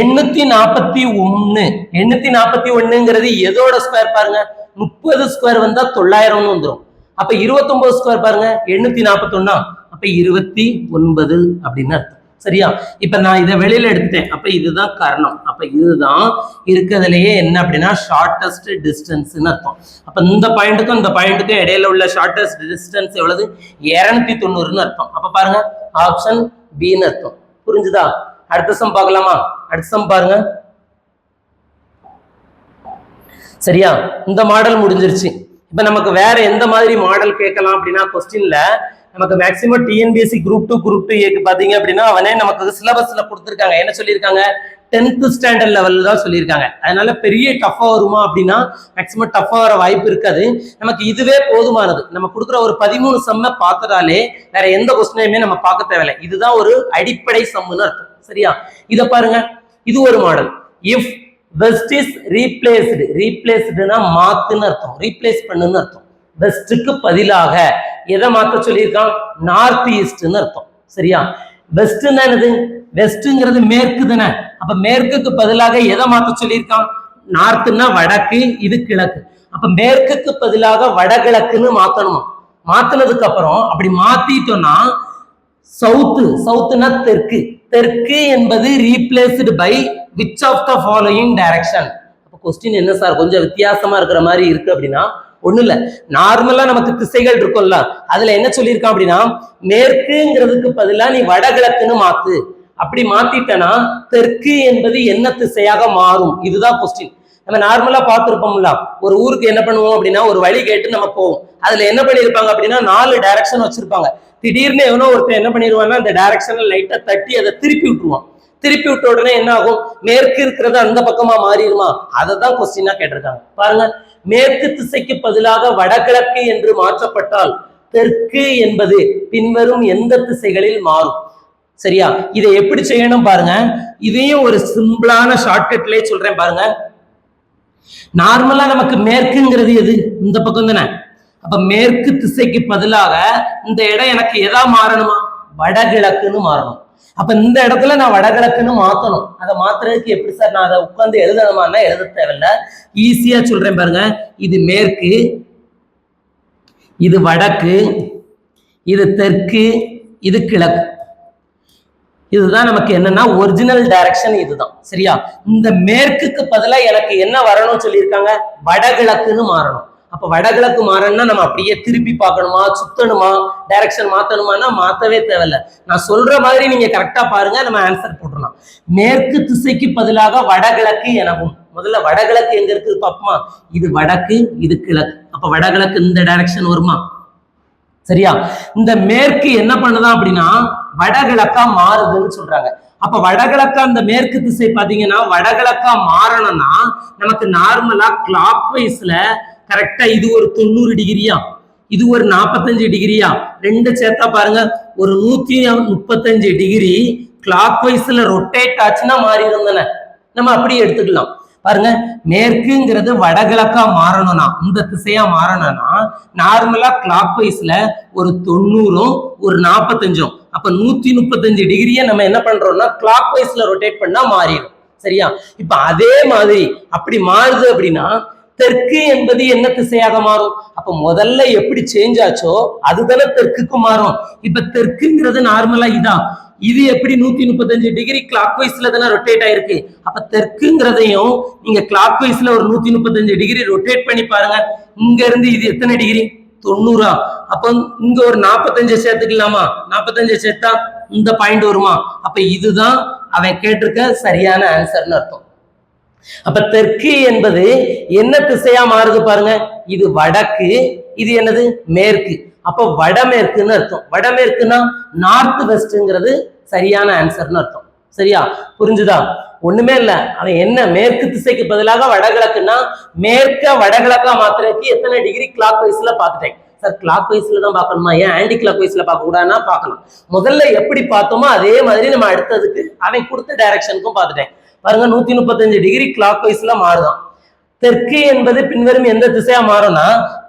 841 841ங்கிறது எதோட ஸ்கொயர் பாருங்க? 30 ஸ்கொயர் வந்தா 900ன்னு வந்துடும். அப்ப 29 ஸ்கொயர் பாருங்க 841, அப்ப 29 அப்படின்னு அர்த்தம். சரியா? இப்ப நான் இதை வெளியில எடுத்துட்டேன். அப்ப இதுதான் கர்ணம். அப்ப இதுதான் இருக்கிறதுலயே என்ன அப்படின்னா ஷார்டஸ்ட் டிஸ்டன்ஸ்னு அர்த்தம். அப்ப இந்த பாயிண்ட்டுக்கும் இந்த பாயிண்ட்டுக்கும் இடையில உள்ள ஷார்டஸ்ட் டிஸ்டன்ஸ் எவ்வளவு? 290ன்னு அர்த்தம். அப்ப பாருங்க ஆப்ஷன் பின்னு அர்த்தம். புரிஞ்சுதா? அடுத்த சம் பார்க்கலாமா? அடுத்த சம் பாருங்க. சரியா? இந்த மாடல் முடிஞ்சிருச்சு. இப்ப நமக்கு வேற எந்த மாதிரி மாடல் கேட்கலாம் அப்படின்னா கொஸ்டின்ல நமக்கு மேக்சிமம் டிஎன்பிஎஸ்சி குரூப் 2 குரூப் 2 பாத்தீங்க அப்படின்னா அவனே நமக்கு சிலபஸ்ல கொடுத்துருக்காங்க. என்ன சொல்லியிருக்காங்க? 10th ஸ்டாண்டர்ட் லெவல் தான் சொல்லியிருக்காங்க. அதனால பெரிய டஃபா வருமா அப்படின்னா மேக்சிமம் டஃபா வர வாய்ப்பு இருக்காது. நமக்கு இதுவே போதுமானது. நம்ம கொடுக்குற ஒரு 13 சம்மை பார்த்ததாலே வேற எந்த கொஸ்டினையுமே நம்ம பார்க்க தேவையில்லை. இதுதான் ஒரு அடிப்படை சம்முன்னு அர்த்தம். சரியா? இதை பாருங்க. இது ஒரு model. If west is replaced, ரீப்ளேஸ்டுனா மாத்துன்னு அர்த்தம், ரீப்ளேஸ் பண்ணுன்னு அர்த்தம். வெஸ்டுக்கு பதிலாக எதை மாத்த சொல்லியிருக்கான்? நார்த் ஈஸ்ட்னு அர்த்தம். சரியா? வெஸ்ட்னா என்னது? வெஸ்ட்ங்கிறது மேற்கு தானே. அப்ப மேற்குக்கு பதிலாக எதை மாத்த சொல்லியிருக்கான்? நார்த்னா வடக்கு, இது கிழக்கு. அப்ப மேற்குக்கு பதிலாக வடகிழக்குன்னு மாத்தணுமா? மாத்தினதுக்கு அப்புறம் அப்படி மாத்திட்டோம்னா சவுத்து, சவுத்துனா தெற்கு, தெற்கு என்பது replaced by which of the following direction? அப்ப கொஸ்டின் என்ன சார் கொஞ்சம் வித்தியாசமா இருக்கிற மாதிரி இருக்கு அப்படின்னா ஒண்ணு இல்ல, நார்மலா நமக்கு திசைகள் இருக்கும்ல, அதுல என்ன சொல்லியிருக்கான் அப்படின்னா மேற்குங்கிறதுக்கு பதிலா நீ வடகிழக்குன்னு மாத்து. அப்படி மாத்திட்டனா தெற்கு என்பது என்ன திசையாக மாறும்? இதுதான் கொஸ்டின். நம்ம நார்மலா பார்த்துருப்போம்ல, ஒரு ஊருக்கு என்ன பண்ணுவோம் அப்படின்னா ஒரு வழி கேட்டு நம்ம போவோம். அதுல என்ன பண்ணிருப்பாங்க அப்படின்னா 4 டைரக்ஷன் வச்சிருப்பாங்க. திடீர்னு எவனோ ஒருத்தர் என்ன பண்ணிடுவான்னா அந்த டைரக்ஷனை லைட்டா தட்டி அதை திருப்பி விட்டுருவான். திருப்பி விட்ட உடனே என்ன ஆகும்? மேற்கு இருக்கிறது அந்த பக்கமா மாறிடுமா? அதை தான் கொஸ்டினா கேட்டிருக்காங்க. பாருங்க, மேற்கு திசைக்கு பதிலாக வடகிழக்கு என்று மாற்றப்பட்டால் தெற்கு என்பது பின்வரும் எந்த திசைகளில் மாறும்? சரியா? இதை எப்படி செய்யணும் பாருங்க. இதையும் ஒரு சிம்பிளான ஷார்ட்கட்லயே சொல்றேன் பாருங்க. நார்மலா நமக்கு மேற்குங்கிறது எது? இந்த பக்கம் தானே. அப்ப மேற்கு திசைக்கு பதிலாக இந்த இடம் எனக்கு எதா மாறணுமா? வடகிழக்குன்னு மாறணும். அப்ப இந்த இடத்துல நான் வடகிழக்குன்னு மாத்தணும். அதை மாத்துறதுக்கு எப்படி சார் நான் அதை உட்கார்ந்து எழுதணுமான்னா எழுத தேவையில்ல, ஈஸியா சொல்றேன் பாருங்க. இது மேற்கு, இது வடக்கு, இது தெற்கு, இது கிழக்கு. இதுதான் நமக்கு என்னன்னா ஒரிஜினல் டைரக்ஷன் இதுதான். சரியா? இந்த மேற்குக்கு பதிலா எனக்கு என்ன வரணும்னு சொல்லியிருக்காங்க? வடகிழக்குன்னு மாறணும். அப்ப வடகிழக்கு மாறணும்னா நம்ம அப்படியே திருப்பி பார்க்கணுமா, சுத்தணுமா, டைரக்ஷன் மாத்தணுமானா மாத்தவே தேவையில்ல. நான் சொல்ற மாதிரி நீங்க கரெக்டா பாருங்க, நம்ம ஆன்சர் போட்டுடலாம். மேற்கு திசைக்கு பதிலாக வடகிழக்கு எனவும். முதல்ல வடகிழக்கு எங்க இருக்கு பாப்போமா? இது வடக்கு, இது கிழக்கு. அப்ப வடகிழக்கு இந்த டைரக்ஷன் வருமா? சரியா? இந்த மேற்கு என்ன பண்ணுதான் அப்படின்னா வடகிழக்கா மாறுதுன்னு சொல்றாங்க. அப்ப வடகிழக்கா இந்த மேற்கு திசை பாத்தீங்கன்னா வடகிழக்கா மாறணும்னா நமக்கு நார்மலா கிளாக் வைஸ்ல கரெக்டா இது ஒரு 90 டிகிரியா, இது ஒரு 45 டிகிரியா, ரெண்டு சேர்த்தா பாருங்க ஒரு 135 டிகிரி கிளாக் வைஸ்ல ரொட்டேட் ஆச்சுன்னா மாறி இருந்தன. நம்ம அப்படி எடுத்துக்கலாம். பாருங்க, மேற்குங்கிறது வடகிழக்கா மாறணும்னா இந்த திசையா மாறணும்னா நார்மலா கிளாக் வைஸ்ல ஒரு 90ம் ஒரு 45ம், அப்ப 135 டிகிரியை நம்ம என்ன பண்றோம்னா கிளாக் வைஸ்ல ரொட்டேட் பண்ணா மாறிடும். சரியா? இப்ப அதே மாதிரி அப்படி மாறுது அப்படின்னா தெற்கு என்பது என்ன திசையாக மாறும்? அப்ப முதல்ல எப்படி சேஞ்ச் ஆச்சோ அதுதானே தெற்குக்கு மாறும். இப்ப தெற்குங்கிறது நார்மலா இதான், இது எப்படி 135 டிகிரி கிளாக் வைஸ்ல தானே ரொட்டேட் ஆயிருக்கு. அப்ப தெற்குங்கிறதையும் நீங்க கிளாக் வைஸ்ல ஒரு 135 டிகிரி ரொட்டேட் பண்ணி பாருங்க. இங்க இருந்து இது எத்தனை டிகிரி? 90. அப்ப இங்க ஒரு 45 சேர்த்துக்கலாமா? 45 சேர்த்தா இந்த பாயிண்ட் வருமா? அப்ப இதுதான் அவன் கேட்டிருக்க சரியான ஆன்சர்னு அர்த்தம். அப்ப தெற்கு என்பது என்ன திசையா மாறுது பாருங்க, இது வடக்கு, இது என்னது மேற்கு. அப்ப வடமேற்குன்னு அர்த்தம். வடமேற்குன்னா நார்த் வெஸ்ட்ங்கிறது சரியான ஆன்சர்னு அர்த்தம். சரியா, புரிஞ்சுதா? ஒண்ணுமே இல்ல, அவன் என்ன மேற்கு திசைக்கு பதிலாக வடகிழக்குன்னா மேற்க வடகிழக்கா மாத்துறதுக்கு எத்தனை டிகிரி கிளாக் வைஸ்ல பாத்துட்டேன். சார் கிளாக் வைஸ்ல தான் பார்க்கணுமா, ஏன் ஆன்டி கிளாக் வைஸ்ல பார்க்க கூடாதுன்னா பார்க்கலாம். முதல்ல எப்படி பார்த்தோமோ அதே மாதிரி நம்ம அடுத்ததுக்கு அவன் கொடுத்த டைரக்ஷனுக்கும் பார்த்துட்டேன். பாருங்க 135 டிகிரி கிளாக் வைஸ்ல மாறுதான். தெற்கு என்பது பின்வரும் எந்த திசையா மாறும்னா,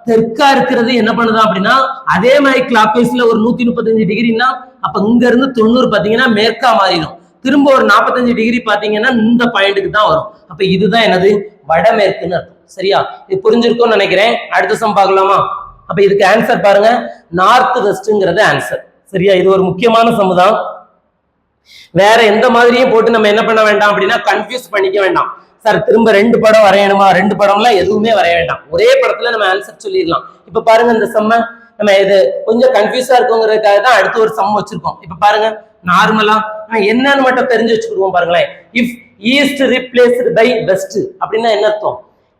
தெற்கா இருக்கிறது என்ன பண்ணுதான் அப்படின்னா அதே மாதிரி கிளாக் வைஸ்ல ஒரு 135 டிகிரின்னா அப்ப இங்க இருந்து 90 பாத்தீங்கன்னா மேற்கா மாறிடும். திரும்ப ஒரு 45 டிகிரி பாத்தீங்கன்னா இந்த பாயிண்ட்டுக்கு தான் வரும். அப்ப இதுதான் என்னது வடமேற்குன்னு அர்த்தம். சரியா, இது புரிஞ்சிருக்கும்னு நினைக்கிறேன். அடுத்த சம் பார்க்கலாமா? அப்ப இதுக்கு ஆன்சர் பாருங்க, நார்த் வெஸ்ட்ங்கிறது ஆன்சர். சரியா, இது ஒரு முக்கியமான சம் தான். வேற எந்த மாதிரியும் போட்டு நம்ம என்ன பண்ண வேண்டாம் அப்படின்னா கன்ஃபியூஸ் பண்ணிக்க வேண்டாம். சார் திரும்ப 2 படம் வரையணுமா, 2 படம்லாம் எதுவுமே வரைய வேண்டாம், ஒரே படத்துல நம்ம ஆன்சர் சொல்லிடலாம். இப்ப பாருங்க இந்த சம்ம நம்ம இது கொஞ்சம் கன்ஃபியூஸா இருக்குங்கிறதுக்காக தான் அடுத்து ஒரு சம் வச்சிருக்கோம். இப்ப பாருங்க நார்மலா என்னன்னு மட்டும் தெரிஞ்சு வச்சுக்கிடுவோம். பாருங்களேன், if east replaced by west அப்படின்னா என்ன அர்த்தம்?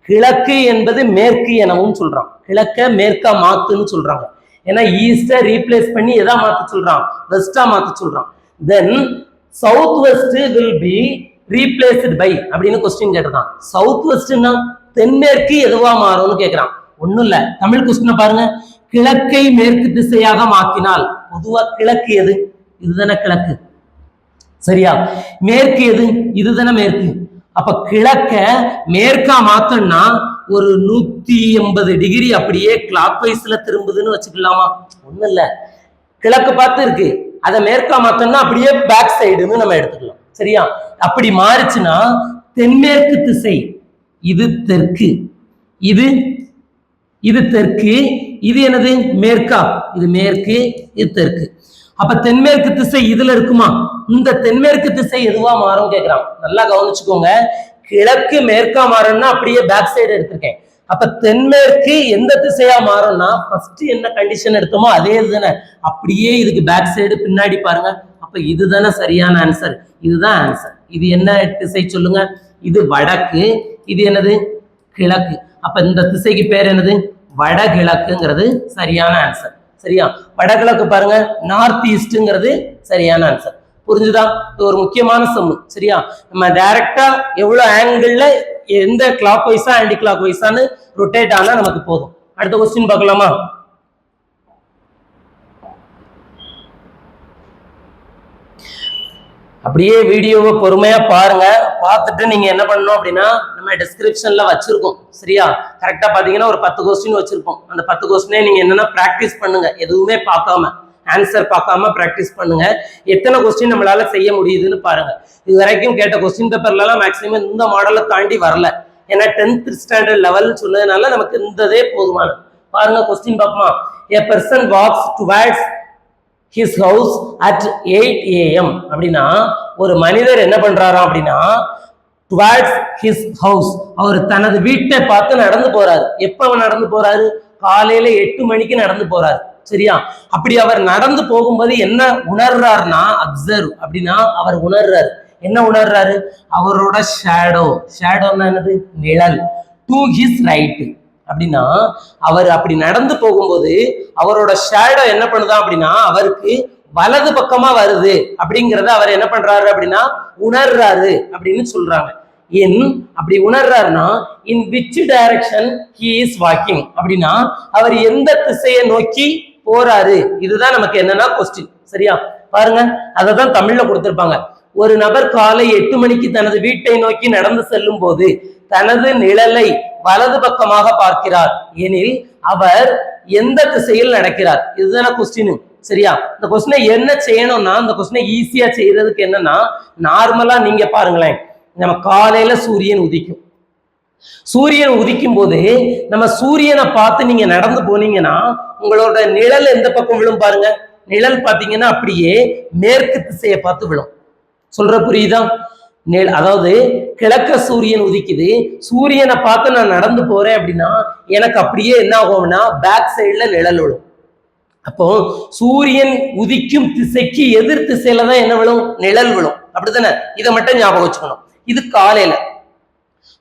கிழக்கு என்பது மேற்கு எனவும் சொல்றான், கிழக்க மேற்கா மாத்துன்னு சொல்றாங்க. ஏன்னா ஈஸ்ட ரீப்ளேஸ் பண்ணி எதா மாத்த சொல்றான், வெஸ்டா மாத்த சொல்றான். Then south west will be replaced by அப்படின்னு கொஸ்டின் கேட்டிருக்கான். சவுத் வெஸ்ட்னா தென்மேற்கு எதுவா மாறும்னு கேட்கிறான். ஒண்ணும் இல்ல, தமிழ் கொஸ்டின் பாருங்க, கிழக்கை மேற்கு திசையாக மாற்றினால். பொதுவா கிழக்கு எது? இதுதானே கிழக்கு. சரியா, மேற்கு எது? இதுதானே மேற்கு. அப்ப கிழக்க மேற்கா மாத்தோம்னா ஒரு 180 டிகிரி அப்படியே கிளாக் வைஸ்ல திரும்புதுன்னு வச்சுக்கலாமா? ஒண்ணும் இல்ல, கிழக்கு பார்த்து இருக்கு, அதை மேற்கா மாத்தோம்னா அப்படியே பேக் சைடுன்னு நம்ம எடுத்துக்கலாம். சரியா, அப்படி மாறுச்சுன்னா தென்மேற்கு திசை, இது தெற்கு, இது தெற்கு, இது என்னது மேற்கா, இது மேற்கு, இது தெற்கு. அப்ப தென்மேற்கு திசை இதுல இருக்குமா? இந்த தென்மேற்கு திசை எதுவா மாறும் கேட்கிறான். நல்லா கவனிச்சுக்கோங்க, கிழக்கு மேற்கா மாறும்னா அப்படியே பேக் சைடு எடுத்திருக்கேன். அப்ப தென்மேற்கு எந்த திசையா மாறும்னா ஃபர்ஸ்ட் என்ன கண்டிஷன் எடுத்தோமோ அதே இதுதானே, அப்படியே இதுக்கு பேக் சைடு பின்னாடி பாருங்க. அப்ப இதுதானே சரியான ஆன்சர், இதுதான் ஆன்சர். இது என்ன திசை சொல்லுங்க? இது வடக்கு, இது என்னது கிழக்கு. அப்ப இந்த திசைக்கு பேர் என்னது? வடகிழக்குங்கிறது சரியான ஆன்சர். சரியா, வடகிழக்கு பாருங்க, நார்த் ஈஸ்ட்ங்கிறது சரியான ஆன்சர். புரிஞ்சுதா? இது ஒரு முக்கியமான சம். சரியா, நம்ம டைரக்டா எவ்வளவு ஆங்கிள் எந்த கிளாக் வைஸா ஆன்டி கிளாக் வைஸான்னு ரொட்டேட் ஆனா நமக்கு போதும். அடுத்த கொஸ்டின் பார்க்கலாமா? அப்படியே வீடியோவை பொறுமையா பாருங்க. பார்த்துட்டு நீங்க என்ன பண்ணணும் அப்படின்னா நம்ம டிஸ்கிரிப்ஷன்ல வச்சிருக்கோம். சரியா, கரெக்டா பாத்தீங்கன்னா ஒரு 10 கொஸ்டின் வச்சிருக்கோம். அந்த 10 கொஸ்டினே நீங்க என்னன்னா பிராக்டிஸ் பண்ணுங்க, எதுவுமே பார்க்காம ஆன்சர் பார்க்காம பிராக்டிஸ் பண்ணுங்க. எத்தனை கொஸ்டின் நம்மளால செய்ய முடியுதுன்னு பாருங்க. இது வரைக்கும் கேட்ட கொஸ்டின் பேப்பர்லாம் மேக்ஸிமம் இந்த மாடலை தாண்டி வரல. ஏன்னா 10th ஸ்டாண்டர்ட் லெவல் சொன்னதுனால நமக்கு இந்ததே போதுமானது. பாருங்க கொஸ்டின் பார்ப்போமா? A person walks towards his house at 8 AM அப்படின்னா ஒரு மனிதர் என்ன பண்றாராம் அப்படின்னா towards his house, அவர் தனது வீட்டை பார்த்து நடந்து போறாரு. எப்ப அவர் நடந்து போறாரு? காலையில 8 மணிக்கு நடந்து போறாரு. சரியா, அப்படி அவர் நடந்து போகும்போது என்ன உணர்றாருன்னா அப்சர்வ் அப்படின்னா அவர் உணர்றாரு. என்ன உணர்றாரு? அவரோட ஷேடோன்னா என்னது? நிழல். டு ஹிஸ் ரைட் அப்படின்னா அவர் அப்படி நடந்து போகும்போது அவரோட ஷேடோ என்ன பண்ணுதா அப்படின்னா அவருக்கு வலது பக்கமா வருது அப்படிங்கறத அவர் என்ன பண்றாரு அப்படின்னா உணர்றாரு அப்படின்னு சொல்றாங்க. அப்படி உணர்றாருன்னா in which direction he is walking அப்படின்னா அவர் எந்த திசையை நோக்கி போறாரு. இதுதான் நமக்கு என்னன்னா கொஸ்டின். சரியா, பாருங்க அததான் தமிழ்ல கொடுத்திருப்பாங்க. ஒரு நபர் காலை 8 மணிக்கு தனது வீட்டை நோக்கி நடந்து செல்லும் போது தனது நிழலை வலது பக்கமாக பார்க்கிறார் எனில் அவர் எந்த திசையில் நடக்கிறார். இதுதான கொஸ்டின். சரியா, இந்த கொஸ்டினை என்ன செய்யணும்னா இந்த கொஸ்டினை ஈஸியா செய்யறதுக்கு என்னன்னா நார்மலா நீங்க பாருங்களேன், நம்ம காலையில சூரியன் உதிக்கும். சூரியன் உதிக்கும் போது நம்ம சூரியனை பார்த்து நீங்க நடந்து போனீங்கன்னா உங்களோட நிழல் எந்த பக்கம் விழும் பாருங்க. நிழல் பாத்தீங்கன்னா அப்படியே மேற்கு திசையை பார்த்து விழும். சொல்ற புரியுதா? அதாவது கிழக்க சூரியன் உதிக்குது, சூரியனை பார்த்து நான் நடந்து போறேன் அப்படின்னா எனக்கு அப்படியே என்ன ஆகும்னா பேக் சைடுல நிழல் விழும். அப்போ சூரியன் உதிக்கும் திசைக்கு எதிர் திசையில தான் என்ன விழும்? நிழல் விழும். அப்படித்தானே? இதை மட்டும் ஞாபகம் வச்சுக்கணும். இது காலையில.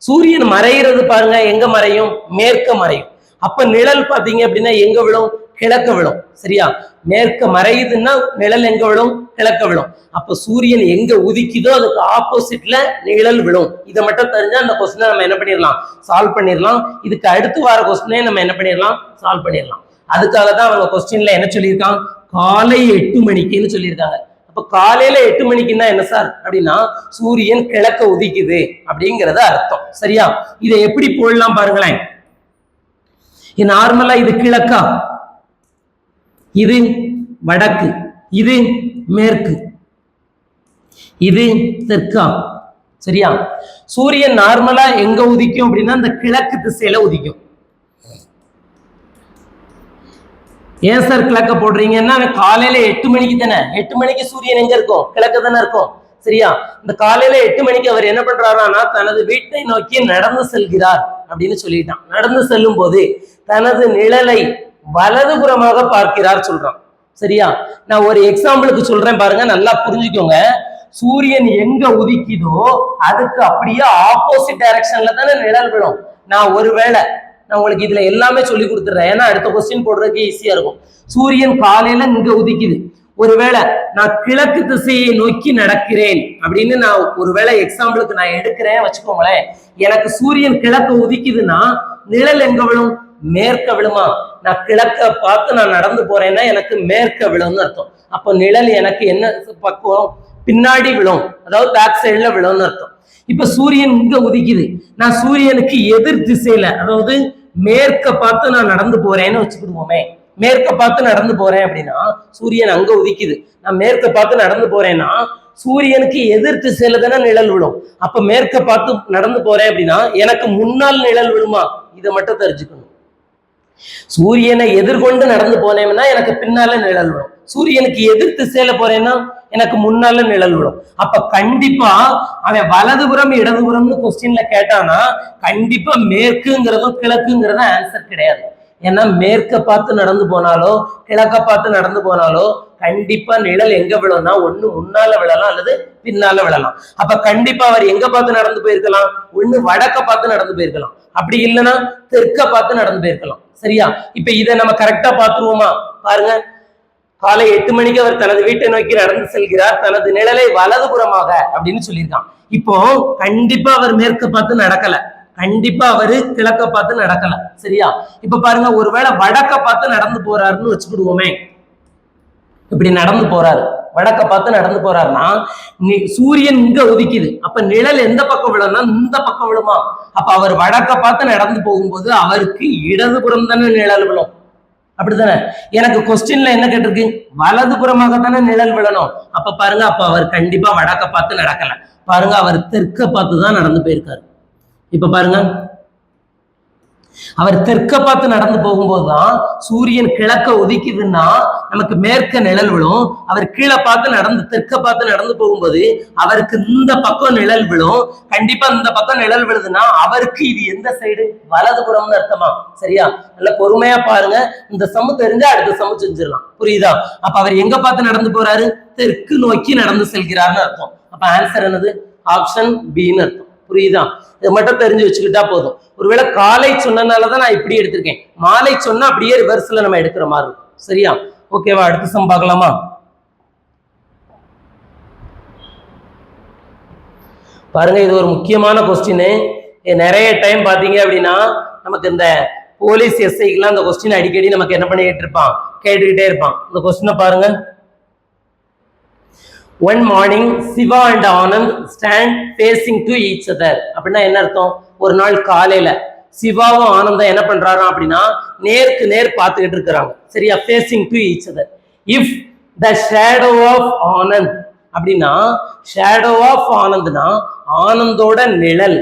சூரியன் மறைகிறது பாருங்க, எங்க மறையும்? மேற்க மறையும். அப்ப நிழல் பாத்தீங்க அப்படின்னா எங்க விழும்? கிழக்க விழும். சரியா? மேற்க மறையுதுன்னா நிழல் எங்க விழும்? கிழக்க விழும். அப்ப சூரியன் எங்க உதிக்குதோ அதுக்கு ஆப்போசிட்ல நிழல் விழும். இதை மட்டும் தெரிஞ்சா அந்த கொஸ்டினை நம்ம என்ன பண்ணிடலாம்? சால்வ் பண்ணிடலாம். இதுக்கு அடுத்து வர கொஸ்டினே நம்ம என்ன பண்ணிடலாம்? சால்வ் பண்ணிடலாம். அதுக்காக தான் அவங்க கொஸ்டின்ல என்ன சொல்லியிருக்காங்க? காலை 8 மணிக்குன்னு சொல்லியிருக்காங்க. அப்ப காலையில 8 மணிக்குன்னா என்ன சார் அப்படின்னா சூரியன் கிழக்க உதிக்குது அப்படிங்கறத அர்த்தம். சரியா? இதை எப்படி போடலாம் பாருங்களேன். நார்மலா இது கிழக்கா, இது வடக்கு, இது மேற்கு, இது தெற்கா. சரியா? சூரியன் நார்மலா எங்க உதிக்கும் அப்படின்னா இந்த கிழக்கு திசையில உதிக்கும். ஏன் சார் கிழக்க போடுறீங்கன்னா காலையில 8 மணிக்கு தானே. 8 மணிக்கு சூரியன் எங்க இருக்கும்? கிழக்க தானே இருக்கும். சரியா? இந்த காலையில 8 மணிக்கு அவர் என்ன பண்றாருன்னா தனது வீட்டை நோக்கி நடந்து செல்கிறார் அப்படின்னு சொல்லிட்டான். நடந்து செல்லும் போது தனது நிழலை வலதுபுறமாக பார்க்கிறார் சொல்றான். சரியா? நான் ஒரு எக்ஸாம்பிளுக்கு சொல்றேன் பாருங்க, நல்லா புரிஞ்சுக்கோங்க. சூரியன் எங்க உதிக்குதோ அதுக்கு அப்படியே ஆப்போசிட் டைரக்ஷன்ல தானே நிழல் விழும். நான் உங்களுக்கு இதுல எல்லாமே சொல்லி கொடுத்துறேன், ஏன்னா அடுத்த கொஸ்டின் போடுறதுக்கு ஈஸியா இருக்கும். சூரியன் காலையில இங்க உதிக்குது. ஒருவேளை நான் கிழக்கு திசையை நோக்கி நடக்கிறேன் அப்படின்னு நான் ஒருவேளை எக்ஸாம்பிளுக்கு நான் எடுக்கிறேன் வச்சுக்கோங்களேன். எனக்கு சூரியன் கிழக்கு உதிக்குதுன்னா நிழல் எங்க விழும்? மேற்க விழுமா? நான் கிழக்க பார்த்து நான் நடந்து போறேன்னா எனக்கு மேற்க விழும்னு அர்த்தம். அப்போ நிழல் எனக்கு என்ன பக்கம்? பின்னாடி விழும், அதாவது பேக் சைட்ல விழும்னு அர்த்தம். இப்ப சூரியன் இங்க உதிக்குது, நான் சூரியனுக்கு எதிர் திசையில அதாவது மேற்க பார்த்து நான் நடந்து போறேன்னு வச்சுக்கிடுவோமே. மேற்க பார்த்து நடந்து போறேன் அப்படின்னா சூரியன் அங்க உதிக்குது, நான் மேற்க பார்த்து நடந்து போறேன்னா சூரியனுக்கு எதிர் திசையில தானே நிழல் விழும். அப்ப மேற்க பார்த்து நடந்து போறேன் அப்படின்னா எனக்கு முன்னால் நிழல் விழுமா? இதை மட்டும் தெரிஞ்சுக்கணும். சூரியனை எதிர்கொண்டு நடந்து போனேன்னா எனக்கு பின்னால நிழல் விழும். சூரியனுக்கு எதிர் திசையில போறேன்னா எனக்கு முன்னால நிழல் விடும். அப்ப கண்டிப்பா அவன் வலதுபுறம் இடதுபுறம்னு கொஸ்டின்ல கேட்டானா கண்டிப்பா மேற்குங்கிறதும் கிழக்குங்கிறதும் ஆன்சர் கிடையாது. ஏன்னா மேற்க பார்த்து நடந்து போனாலோ கிழக்க பார்த்து நடந்து போனாலோ கண்டிப்பா நிழல் எங்க விழும்னா ஒண்ணு முன்னால விழலாம் அல்லது பின்னால விழலாம். அப்ப கண்டிப்பா அவர் எங்க பார்த்து நடந்து போயிருக்கலாம்? ஒண்ணு வடக்க பார்த்து நடந்து போயிருக்கலாம், அப்படி இல்லைன்னா தெற்க பார்த்து நடந்து போயிருக்கலாம். சரியா? இப்ப இதை நம்ம கரெக்டா பாத்துருவோமா? பாருங்க, காலை 8 மணிக்கு அவர் தனது வீட்டை நோக்கி நடந்து செல்கிறார், தனது நிழலை வலதுபுறமாக அப்படின்னு சொல்லியிருக்கான். இப்போ கண்டிப்பா அவர் மேற்க பார்த்து நடக்கல, கண்டிப்பா அவரு கிழக்க பார்த்து நடக்கல. சரியா? இப்ப பாருங்க, ஒருவேளை வடக்க பார்த்து நடந்து போறாருன்னு வச்சுக்கிடுவோமே. இப்படி நடந்து போறாரு, வடக்க பார்த்து நடந்து போறாருன்னா சூரியன் இங்க உதிக்குது, அப்ப நிழல் எந்த பக்கம் விழும்னா இந்த பக்கம் விழுமா? அப்ப அவர் வடக்க பார்த்து நடந்து போகும்போது அவருக்கு இடதுபுறம் தானே நிழல் விழும். அப்படித்தானே? எனக்கு கொஸ்டின்ல என்ன கேட்டிருக்கு? வலதுபுறமாக தானே நிழல் விழணும். அப்ப பாருங்க, அப்ப அவர் கண்டிப்பா வடக்க பார்த்து நடக்கல. பாருங்க, அவர் தெற்க பார்த்து தான் நடந்து போயிருக்காரு. இப்ப பாருங்க, அவர் தெற்க பார்த்து நடந்து போகும்போதுதான் சூரியன் கிழக்க உதிக்குதுன்னா நமக்கு மேற்க நிழல் விழும். அவர் கீழே பார்த்து தெற்க பார்த்து நடந்து போகும்போது அவருக்கு இந்த பக்கம் நிழல் விழும். கண்டிப்பா இந்த பக்கம் நிழல் விழுதுன்னா அவருக்கு இது எந்த சைடு? வலதுபுறம்னு அர்த்தமா? சரியா? நல்ல பொறுமையா பாருங்க, இந்த சமு தெரிஞ்சா அடுத்த சமு செஞ்சிடலாம். புரியுதா? அப்ப அவர் எங்க பார்த்து நடந்து போறாரு? தெற்கு நோக்கி நடந்து செல்கிறார்னு அர்த்தம். அப்ப ஆன்சர் என்னது? ஆப்ஷன் பின்னு அர்த்தம். புரியுதா? இதை மட்டும் தெரிஞ்சு வச்சுக்கிட்டா போதும். ஒருவேளை காலை சொன்னனாலதான் நான் இப்படி எடுத்திருக்கேன், மாலை சொன்னா அப்படியே ரிவர்ஸ்ல நம்ம எடுக்கிற மாதிரி இருக்கும். சரியா? ஓகேவா? அடுத்த சம் பார்க்கலாமா? பாருங்க, இது ஒரு முக்கியமான கொஸ்டின். நிறைய டைம் பாத்தீங்க அப்படின்னா நமக்கு இந்த போலீஸ் எஸ்ஐக்கெல்லாம் இந்த கொஸ்டின் அடிக்கடி நமக்கு என்ன பண்ணிக்கிட்டு இருப்பான்? கேட்டுக்கிட்டே இருப்பான். இந்த கொஸ்டினை பாருங்க. One morning, Siva and Anand stand facing to each other. அப்படின்னா என்ன அர்த்தம்? ஒரு நாள் காலையில சிவாவும் ஆனந்தம் என்ன பண்றாரு அப்படின்னா நேருக்கு நேர் பார்த்துக்கிட்டு இருக்கிறாங்க. சரியா? Facing to each other. If the shadow of Anand அப்படின்னா ஷேடோ ஆஃப் ஆனந்த்னா ஆனந்தோட நிழல்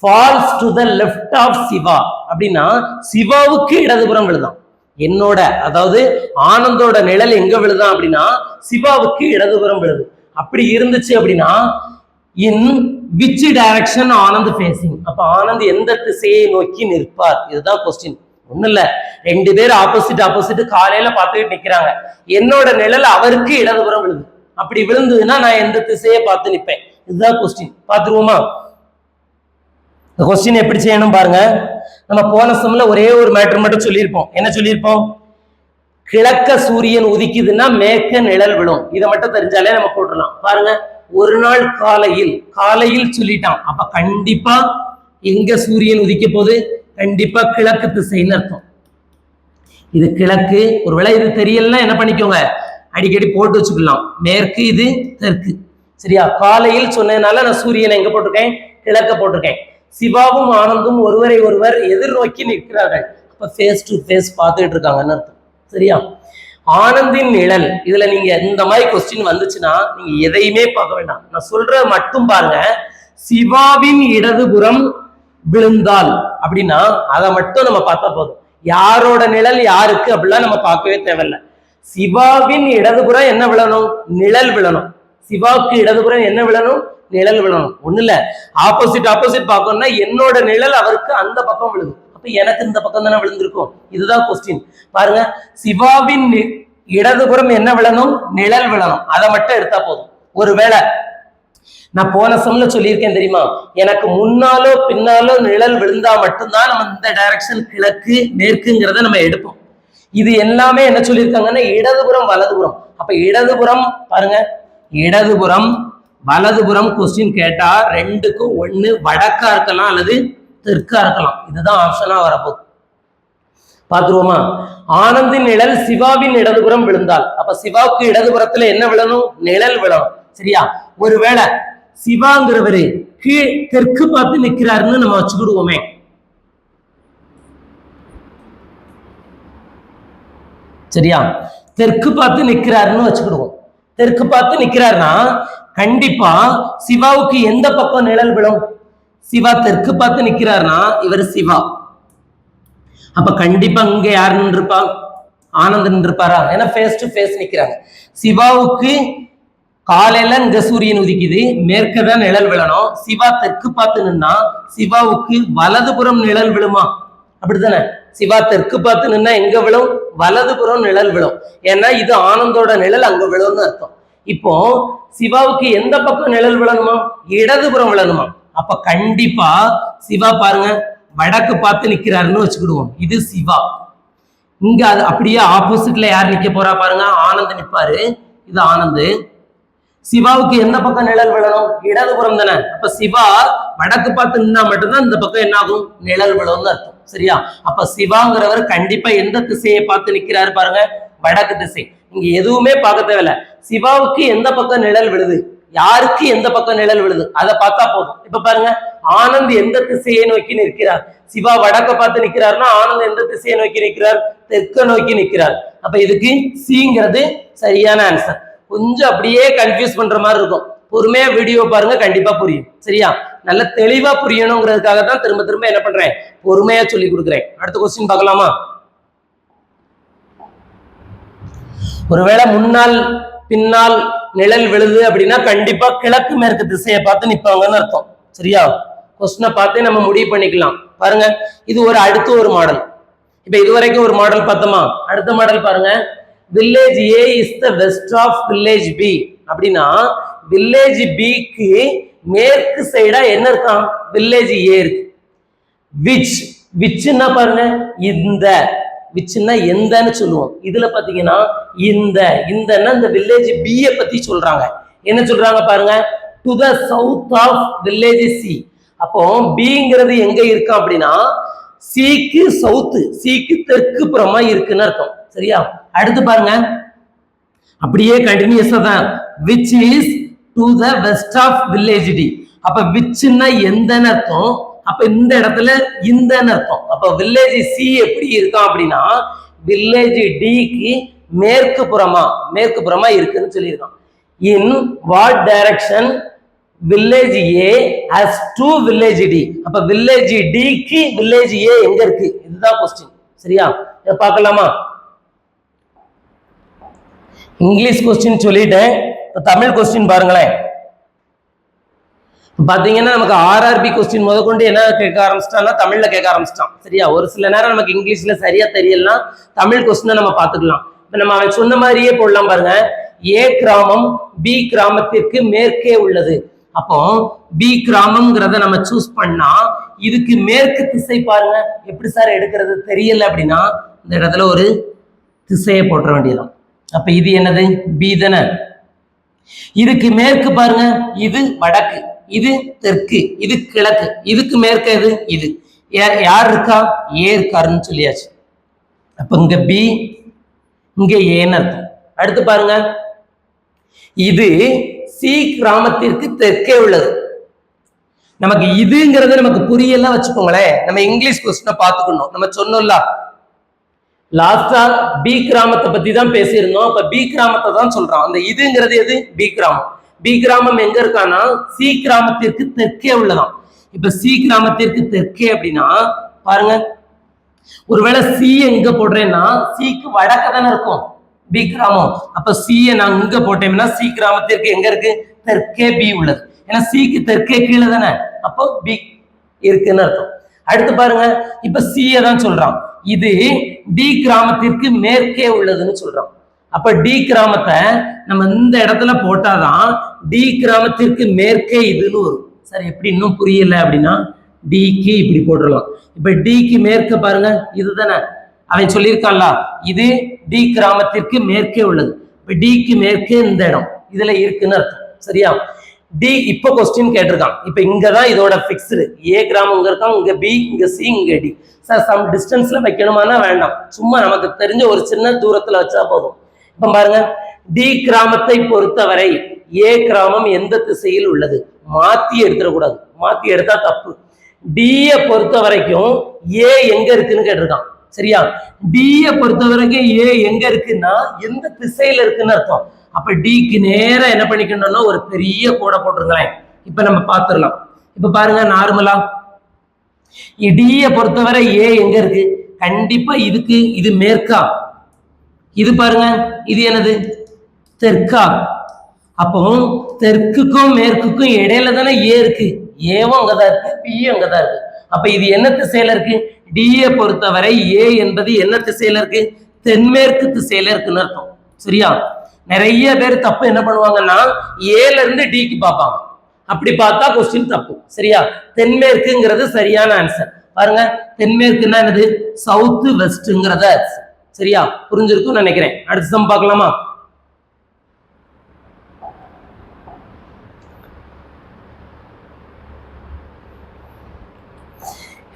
falls to the left of Siva அப்படின்னா சிவாவுக்கு இடதுபுறம் விழுதான். என்னோட அதாவது ஆனந்தோட நிழல் எங்க விழுதான் அப்படின்னா சிவாவுக்கு இடதுபுறம் விழுது. அப்படி இருந்துச்சு அப்படின்னா இன் விச் டைரக்ஷன் ஆனந்த் ஃபேசிங்? அப்ப ஆனந்த் எந்த திசையை நோக்கி நிற்பார்? இதுதான் கொஸ்டின். ஒண்ணு இல்ல, ரெண்டு பேர் ஆப்போசிட் காலையில பார்த்துக்கிட்டு நிக்கிறாங்க. என்னோட நிழல் அவருக்கு இடதுபுறம் விழுது. அப்படி விழுந்ததுன்னா நான் எந்த திசையை பார்த்து நிற்பேன்? இதுதான் கொஸ்டின். பார்த்துருவோமா? இந்த கொஸ்டின் எப்படி செய்யணும் பாருங்க. நம்ம போன செம்ல ஒரே ஒரு மேட்டர் மட்டும் சொல்லியிருப்போம். என்ன சொல்லியிருப்போம்? கிழக்க சூரியன் உதிக்குதுன்னா மேற்க நிழல் விழும். இதை மட்டும் தெரிஞ்சாலே நம்ம போட்டுடலாம். பாருங்க, ஒரு நாள் காலையில் சொல்லிட்டான். அப்ப கண்டிப்பா எங்க சூரியன் உதிக்க போது? கண்டிப்பா கிழக்கு திசைன்னு அர்த்தம். இது கிழக்கு. ஒருவேளை இது தெரியலன்னா என்ன பண்ணிக்கோங்க, அடிக்கடி போட்டு வச்சுக்கலாம். மேற்கு, இது தெற்கு. சரியா? காலையில் சொன்னதுனால நான் சூரியனை எங்க போட்டிருக்கேன்? கிழக்க போட்டிருக்கேன். சிவாவும் ஆனந்தும் ஒருவரை ஒருவர் எதிர்நோக்கி நிற்கிறார்கள். அப்ப ஃபேஸ் டு ஃபேஸ் பார்த்துட்டு இருக்காங்கன்னு அர்த்தம். சரியா? ஆனந்தின் நிழல். இதுல நீங்க இந்த மாதிரி கொஸ்டின் வந்துச்சுன்னா நீங்க எதையுமே பார்க்க வேண்டாம், நான் சொல்ற மட்டும் பாருங்க. சிவாவின் இடதுபுறம் விழுந்தால் அப்படின்னா அதை மட்டும் நம்ம பார்த்தா போதும். யாரோட நிழல் யாருக்கு அப்படிலாம் நம்ம பார்க்கவே தேவையில்லை. சிவாவின் இடதுபுறம் என்ன விழணும்? நிழல் விழணும். சிவாவுக்கு இடதுபுறம் என்ன விழணும்? நிழல் விழணும். ஒண்ணு இல்ல, ஆப்போசிட் பார்க்கணும்னா என்னோட நிழல் அவருக்கு அந்த பக்கம் விழுது. அப்ப எனக்கு இந்த பக்கம் தானே விழுந்திருக்கும். இதுதான் கொஸ்டின். பாருங்க, சிவாவின் இடதுபுறம் என்ன விழணும்? நிழல் விழணும். அதை மட்டும் எடுத்தா போதும். ஒருவேளை நான் போன செம்ல சொல்லியிருக்கேன் தெரியுமா, எனக்கு முன்னாலோ பின்னாலோ நிழல் விழுந்தா மட்டும்தான் நம்ம இந்த டைரக்ஷன் கிழக்கு மேற்குங்கிறத நம்ம எடுப்போம். இது எல்லாமே என்ன சொல்லியிருக்காங்கன்னா இடதுபுறம் வலதுபுறம். அப்ப இடதுபுறம் பாருங்க, இடதுபுறம் வலதுபுறம் கொஸ்டின் கேட்டா ரெண்டுக்கும் ஒண்ணு வடக்கா இருக்கலாம் அல்லது தெற்கா இருக்கலாம். இதுதான் ஆப்ஷனா வரப்போகுது. பாத்துருவோமா? ஆனந்தின் நிழல் சிவாவின் இடதுபுறம் விழுந்தால் அப்ப சிவாவுக்கு இடதுபுறத்துல என்ன விழணும்? நிழல் விழணும். சரியா? ஒருவேளை சிவாங்கிறவரு தெற்கு பார்த்து நிக்கிறாருன்னு நம்ம வச்சுக்கிடுவோமே. சரியா? தெற்கு பார்த்து நிக்கிறாருன்னு வச்சுக்கிடுவோம். தெற்கு பார்த்து நிக்கிறாருன்னா கண்டிப்பா சிவாவுக்கு எந்த பக்கம் நிழல் விழும்? சிவா தெற்கு பார்த்து நிக்கிறாருன்னா இவர் சிவா. அப்ப கண்டிப்பா இங்க யாரு நின்றுப்பா? ஆனந்த் நின்றுப்பாரா? ஏன்னா ஃபேஸ் டு ஃபேஸ் நிக்கிறாங்க. சிவாவுக்கு காலையில இங்க சூரியன் உதிக்குது, மேற்கதான் நிழல் விழணும். சிவா தெற்கு பார்த்து நின்னா சிவாவுக்கு வலதுபுறம் நிழல் விழுமா? அப்படித்தானே? சிவா தெற்கு பார்த்து நின்னா எங்க விழும்? வலதுபுறம் நிழல் விழும். ஏன்னா இது ஆனந்தோட நிழல் அங்க விழும்னு அர்த்தம். இப்போ சிவாவுக்கு எந்த பக்கம் நிழல் விழணுமா? இடதுபுறம் விழணுமா? அப்ப கண்டிப்பா சிவா பாருங்க வடக்கு பார்த்து நிக்கிறாருன்னு வச்சுக்கிடுவோம். இது சிவா. இங்க அது அப்படியே ஆப்போசிட்ல யார் நிக்க போறா பாருங்க, ஆனந்த் நிப்பாரு. இது ஆனந்த். சிவாவுக்கு எந்த பக்கம் நிழல் விழணும்? இடதுபுறம் தானே. அப்ப சிவா வடக்கு பார்த்து நின்னா மட்டும்தான் இந்த பக்கம் என்ன ஆகும்? நிழல் விழும்னு அர்த்தம். சரியா? அப்ப சிவாங்கிறவர் கண்டிப்பா எந்த திசையை பார்த்து நிக்கிறாரு பாருங்க? வடக்கு திசை. இங்க எதுவுமே பார்க்க தேவையில்ல. சிவாவுக்கு எந்த பக்கம் நிழல் விழுது, யாருக்கு எந்த பக்கம் நிழல் விழுது அதை பார்த்தா போதும். இப்ப பாருங்க, ஆனந்த் எந்த திசையை நோக்கி நிற்கிறார்? சிவா வடக்க பார்த்து நிற்கிறார்னா ஆனந்த் எந்த திசையை நோக்கி நிற்கிறார்? தெற்க நோக்கி நிற்கிறார். அப்ப இதுக்கு சிங்கிறது சரியான ஆன்சர். கொஞ்சம் அப்படியே கன்ஃபியூஸ் பண்ற மாதிரி இருக்கும். பொறுமையா வீடியோ பாருங்க, கண்டிப்பா புரியும். சரியா? நல்ல தெளிவா புரியணுங்கிறதுக்காக தான் திரும்ப திரும்ப என்ன பண்றேன், பொறுமையா சொல்லி கொடுக்குறேன். அடுத்த கொஸ்டின் பார்க்கலாமா? ஒருவேளை முன்னால் பின்னால் நிழல் விழுது அப்படின்னா கண்டிப்பா கிழக்கு மேற்கு திசையை பார்த்து நிப்பாங்கன்னு அர்த்தம். சரியா? கொஸ்டினை பார்த்து நம்ம முடிவு பண்ணிக்கலாம். பாருங்க, இது அடுத்த ஒரு மாடல். இப்ப இதுவரைக்கும் ஒரு மாடல் பார்த்தோமா? அடுத்த மாடல் பாருங்க. Village A is the west of village B அப்படின்னா வில்லேஜ் பிக்கு மேற்கு சைடா என்ன இருக்கான்? வில்லேஜ் ஏ இருக்கு. விச்னா பாருங்க, இந்த விச்னா எந்தன்னு சொல்லுவோம். இதுல பாத்தீங்கன்னா இந்த வில்லேஜ் பியை பத்தி சொல்றாங்க. என்ன சொல்றாங்க பாருங்க? To the south of village C. அப்போ பிங்கிறது எங்க இருக்கு அப்படின்னா சிக்கு சவுத்து, சிக்கு தெற்கு புறமா இருக்குன்னு அர்த்தம். சரியா? அடுத்து பாருங்க, அப்படியே கண்டினியூஸா தான் which is to the west of village D. அப்ப விச்னா எந்தன்னு அர்த்தம். அப்ப இந்த இடத்துல இந்தன்னு அர்த்தம். அப்ப வில்லேஜ் சி எப்படி இருக்கான் அப்படின்னா வில்லேஜ் டிக்கு மேற்கு புறமா இருக்குன்னு சொல்லியிருக்கான். In what direction village A has to village D. அப்ப வில்லேஜ் டிக்கு வில்லேஜ் ஏ எங்க இருக்கு? இதுதான் கொஸ்டின். சரியா? இதை பார்க்கலாமா? இங்கிலீஷ் கொஸ்டின் சொல்லிட்டேன். தமிழ் கொஸ்டின் பாருங்களேன். பாத்தீங்கன்னா நமக்கு ஆர்ஆர்பி கொஸ்டின் முதற்கொண்டு என்ன கேட்க ஆரம்பிச்சிட்டான்னா தமிழ்ல கேட்க ஆரம்பிச்சிட்டான். சரியா? ஒரு சில நேரம் நமக்கு இங்கிலீஷ்ல சரியா தெரியலன்னா தமிழ் கொஸ்டினை நம்ம பார்த்துக்கலாம். இப்ப நம்ம அவன் சொன்ன மாதிரியே போடலாம் பாருங்க. ஏ கிராமம் பி கிராமத்திற்கு மேற்கே உள்ளது. அப்போ பி கிராமம்ங்கிறத நம்ம சூஸ் பண்ணா இதுக்கு மேற்கு திசை பாருங்க. எப்படி சார் எடுக்கிறது தெரியல அப்படின்னா இந்த இடத்துல ஒரு திசையை போட்ட வேண்டியதான். அப்ப இது என்னது? பி தானே. இதுக்கு மேற்கு பாருங்க, இது வடக்கு, இது தெற்கு, இது கிழக்கு. இதுக்கு மேற்கு எது? இது. யார் இருக்கா? ஏ இருக்காருன்னு சொல்லியாச்சு. அப்ப இங்க பி, இங்க ஏன்னு அர்த்தம். அடுத்து பாருங்க, இது சி கிராமத்திற்கு தெற்கே உள்ளது. நமக்கு இதுங்கிறது நமக்கு புரியல வச்சுக்கோங்களேன். நம்ம இங்கிலீஷ் கொஸ்டினை பார்த்துக்கணும். நம்ம சொன்னோம்ல லாஸ்டா பி கிராமத்தை பத்தி தான் பேசியிருந்தோம். அப்ப பி கிராமத்தை தான் சொல்றோம். அந்த இதுங்கிறது எது? பி கிராமம். பி கிராமம் எங்க இருக்கான்னா சி கிராமத்திற்கு தெற்கே உள்ளதான். இப்ப சி கிராமத்திற்கு தெற்கே அப்படின்னா பாருங்க, ஒருவேளை சி எங்க போடுறேன்னா சிக்கு வடக்க தானே இருக்கும் பி கிராமம். அப்ப சியை நான் இங்க போட்டேன்னா சி கிராமத்திற்கு எங்க இருக்கு? தெற்கே பி உள்ளது. ஏன்னா சிக்கு தெற்கே கீழே தானே, அப்போ பி இருக்குன்னு அர்த்தம். அடுத்து பாருங்க, இப்ப சியை தான் சொல்றான். இது டி கிராமத்திற்கு மேற்கே உள்ளதுன்னு சொல்றோம். அப்ப டி கிராமத்தை நம்ம இந்த இடத்துல போட்டாதான் டி கிராமத்திற்கு மேற்கே இதுன்னு வரும். சரி, எப்படி இன்னும் புரியல அப்படின்னா டிக்கு இப்படி போட்டுடலாம். இப்ப டிக்கு மேற்க பாருங்க, இதுதானே அவன் சொல்லியிருக்கான்ல, இது டி கிராமத்திற்கு மேற்கே உள்ளது. இப்ப டிக்கு மேற்கே இந்த இடம் இதுல இருக்குன்னு அர்த்தம். சரியா? டி இப்ப கொஸ்டின் கேட்டிருக்கான். இப்ப இங்கதான் இதோட பிக்ஸ்டு. ஏ கிராமம் இங்க இருக்கான், இங்க பி, இங்க சி, இங்க டி. சார் சம் டிஸ்டன்ஸ்ல வைக்கணுமானா வேண்டாம், சும்மா நமக்கு தெரிஞ்ச ஒரு சின்ன தூரத்துல வச்சா போதும். இப்ப பாருங்க, டி கிராமத்தை பொறுத்தவரை ஏ கிராமம் எந்த திசையில் உள்ளது? மாத்தி எடுத்துடக்கூடாது, மாத்தி எடுத்தா தப்பு. டிய பொறுத்த வரைக்கும் ஏ எங்க இருக்குன்னு கேட்டிருக்கான். சரியா? டிய பொறுத்த வரைக்கும் ஏ எங்க இருக்குன்னா எந்த திசையில இருக்குன்னு அர்த்தம். அப்ப டிக்கு நேரம் என்ன பண்ணிக்கணும்னா ஒரு பெரிய கோடை போட்டுருங்களேன். இப்ப நம்ம பார்த்துடலாம். இப்ப பாருங்க, நார்மலா டிய பொறுத்தவரை ஏ எங்க இருக்கு? கண்டிப்பா இதுக்கு இது மேற்கா, இது பாருங்க இது என்னது? தெற்கா. அப்போ தெற்குக்கும் மேற்குக்கும் இடையில தானே ஏ இருக்கு. ஏவும் அங்கதான் இருக்கு, பியும் அங்கதான் இருக்கு. அப்ப இது என்ன திசையில இருக்கு? டியை பொறுத்தவரை ஏ என்பது என்ன திசையில இருக்கு? தென்மேற்கு திசையில இருக்குன்னு அர்த்தம். சரியா? நிறைய பேர் தப்பு என்ன பண்ணுவாங்கன்னா ஏல இருந்து டிக்கு பார்ப்பாங்க. அப்படி பார்த்தா கொஸ்டின் தப்பு. சரியா? தென்மேற்குங்கிறது சரியான ஆன்சர். பாருங்க, தென்மேற்குன்னா என்னது? சவுத் வெஸ்ட்ங்கிறத. சரியா? புரிஞ்சிருக்கும் நினைக்கிறேன். அடுத்த சம் பார்க்கலாமா?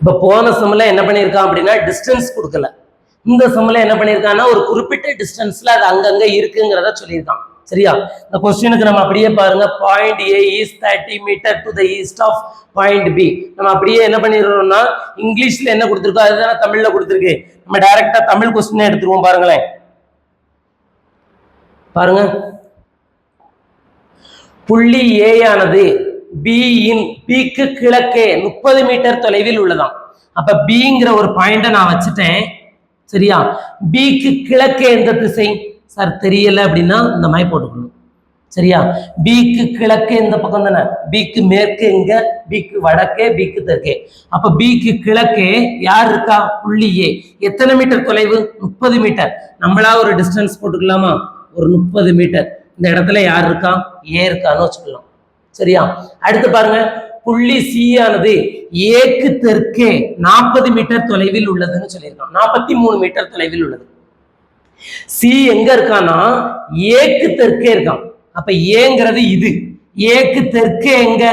இப்ப போன சம்ல என்ன பண்ணிருக்கான் அப்படின்னா டிஸ்டன்ஸ் கொடுக்கல. இந்த சம்ல என்ன பண்ணிருக்கான்னா ஒரு குறிப்பிட்ட டிஸ்டன்ஸ்ல அது அங்கங்க இருக்குங்கிறத சொல்லியிருக்கான். சரியா? இந்த கொஸ்டினுக்கு நம்ம அப்படியே பாருங்க, point A is 30 meter to the east of point B. நம்ம அப்படியே என்ன பண்ணிடுறோம்னா இங்கிலீஷ்ல என்ன கொடுத்துருக்கோ அதுதானே தமிழ்ல கொடுத்துருக்கு. நம்ம டைரக்டா தமிழ் கொஸ்டின் எடுத்துருவோம். பாருங்களேன், பாருங்க, புள்ளி ஏ ஆனது பிக்கு கிழக்கே 30 மீட்டர் தொலைவில் உள்ளதாம். அப்ப பிங்கிற ஒரு பாயிண்ட நான் வச்சுட்டேன். சரியா? பிக்கு கிழக்கே எந்த திசை சார் தெரியல அப்படின்னா இந்த மாதிரி போட்டுக்கணும். சரியா? பிக்கு கிழக்கே இந்த பக்கம் தானே, பிக்கு மேற்கு எங்க? பிக்கு வடக்கே, பிக்கு தெற்கே. அப்ப பிக்கு கிழக்கே யார் இருக்கா? புள்ளி ஏ. எத்தனை மீட்டர் தொலைவு? 30 மீட்டர். நம்மளா ஒரு டிஸ்டன்ஸ் போட்டுக்கலாமா? ஒரு 30 மீட்டர். இந்த இடத்துல யார் இருக்கா? ஏ இருக்கான்னு வச்சுக்கலாம். சரியா? அடுத்து பாருங்க, புள்ளி சி ஆனது ஏக்கு தெற்கே 40 மீட்டர் தொலைவில் உள்ளதுன்னு சொல்லியிருக்கான். 43 மீட்டர் தொலைவில் உள்ளது. சி எங்க இருக்கான்னா ஏக்கு தெற்கே இருக்கான். அப்ப ஏங்கிறது இது. ஏக்கு தெற்கே எங்க?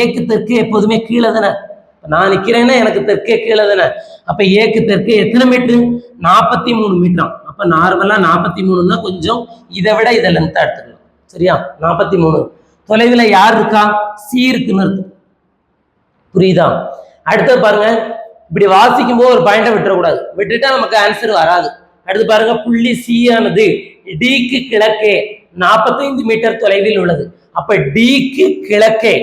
ஏக்கு தெற்கே எப்போதுமே கீழே தானே. நான் நிக்கிறேன்னா எனக்கு தெற்கே கீழே தானே. அப்ப ஏக்கு தெற்கே எத்தனை மீட்டர்? 43 மீட்டர். அப்ப நார்மலா 43ன்னா கொஞ்சம் இதை விட இதை லென்த்தா எடுத்துக்கலாம். சரியா? 43 தொலைவில் யார் இருக்கா? சி இருக்குன்னு இருக்கும். புரியுதா? அடுத்து பாருங்க, இப்படி வாசிக்கும் போது ஒரு பாயிண்ட விட்டுறக்கூடாது. விட்டுட்டா நமக்கு ஆன்சர் வராது. அடுத்து பாருங்க, புள்ளி சி ஆனது டிக்கு கிழக்கே 45 மீட்டர் தொலைவில் உள்ளது. அப்ப டிக்கு கிழக்கே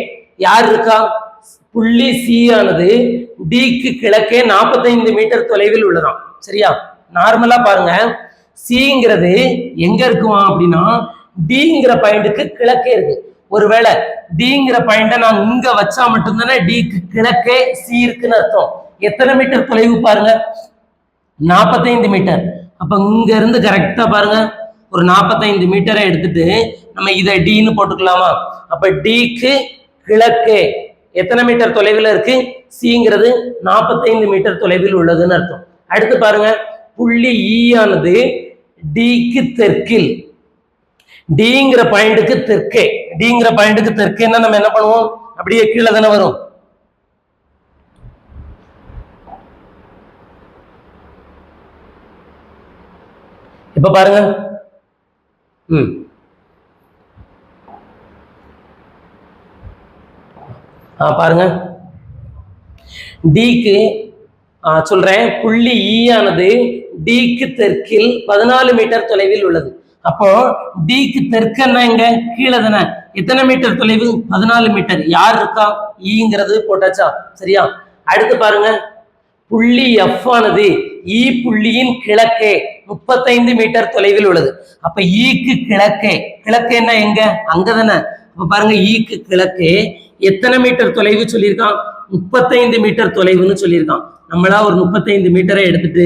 யார் இருக்கா? புள்ளி சி ஆனது டிக்கு கிழக்கே 45 மீட்டர் தொலைவில் உள்ளதாம். சரியா? நார்மலா பாருங்க, சிங்கிறது எங்க இருக்குமா அப்படின்னா டிங்கிற பாயிண்ட்டுக்கு கிழக்கே இருக்கு. ஒருவேளை டிங்கிற பாயிண்ட நான் இங்க வச்சா மட்டும்தானே டிக்கு கிழக்கே சி இருக்குன்னு அர்த்தம். எத்தனை மீட்டர் தொலைவு பாருங்க? 45 மீட்டர். அப்ப இங்க இருந்து கரெக்டா பாருங்க, ஒரு 45 மீட்டரை எடுத்துட்டு நம்ம இதை டின்னு போட்டுக்கலாமா? அப்ப டிக்கு கிழக்கே எத்தனை மீட்டர் தொலைவில் இருக்கு? சிங்கிறது 45 மீட்டர் தொலைவில் உள்ளதுன்னு அர்த்தம். அடுத்து பாருங்க, புள்ளி ஈ ஆனது டிக்கு தெற்கில், டிங்கிற பாயிண்ட்டுக்கு தெற்கே, டிங்கிற பாயிண்ட்டுக்கு தெற்கேன்னா நம்ம என்ன பண்ணுவோம்? அப்படியே கீழே தானே வரும். இப்ப பாருங்க, பாருங்க, டிக்கு சொல்றேன், புள்ளி ஈ ஆனது டிக்கு தெற்கில் 14 மீட்டர் தொலைவில் உள்ளது. அப்போ டிக்கு தெற்கன்னா எங்க? கீழே தானே. எத்தனை மீட்டர் தொலைவு? 14 மீட்டர். யார் இருக்கா? ஈங்கிறது போட்டாச்சா? சரியா? அடுத்து பாருங்க, புள்ளி எஃப் ஆனது ஈ புள்ளியின் கிழக்கே 35 மீட்டர் தொலைவில் உள்ளது. அப்ப ஈக்கு கிழக்கே, கிழக்கேன்னா எங்க? அங்கதானே. அப்ப பாருங்க, ஈக்கு கிழக்கே எத்தனை மீட்டர் தொலைவு சொல்லியிருக்கான்? 35 மீட்டர் தொலைவுன்னு சொல்லியிருக்கான். நம்மளா ஒரு 35 மீட்டரை எடுத்துட்டு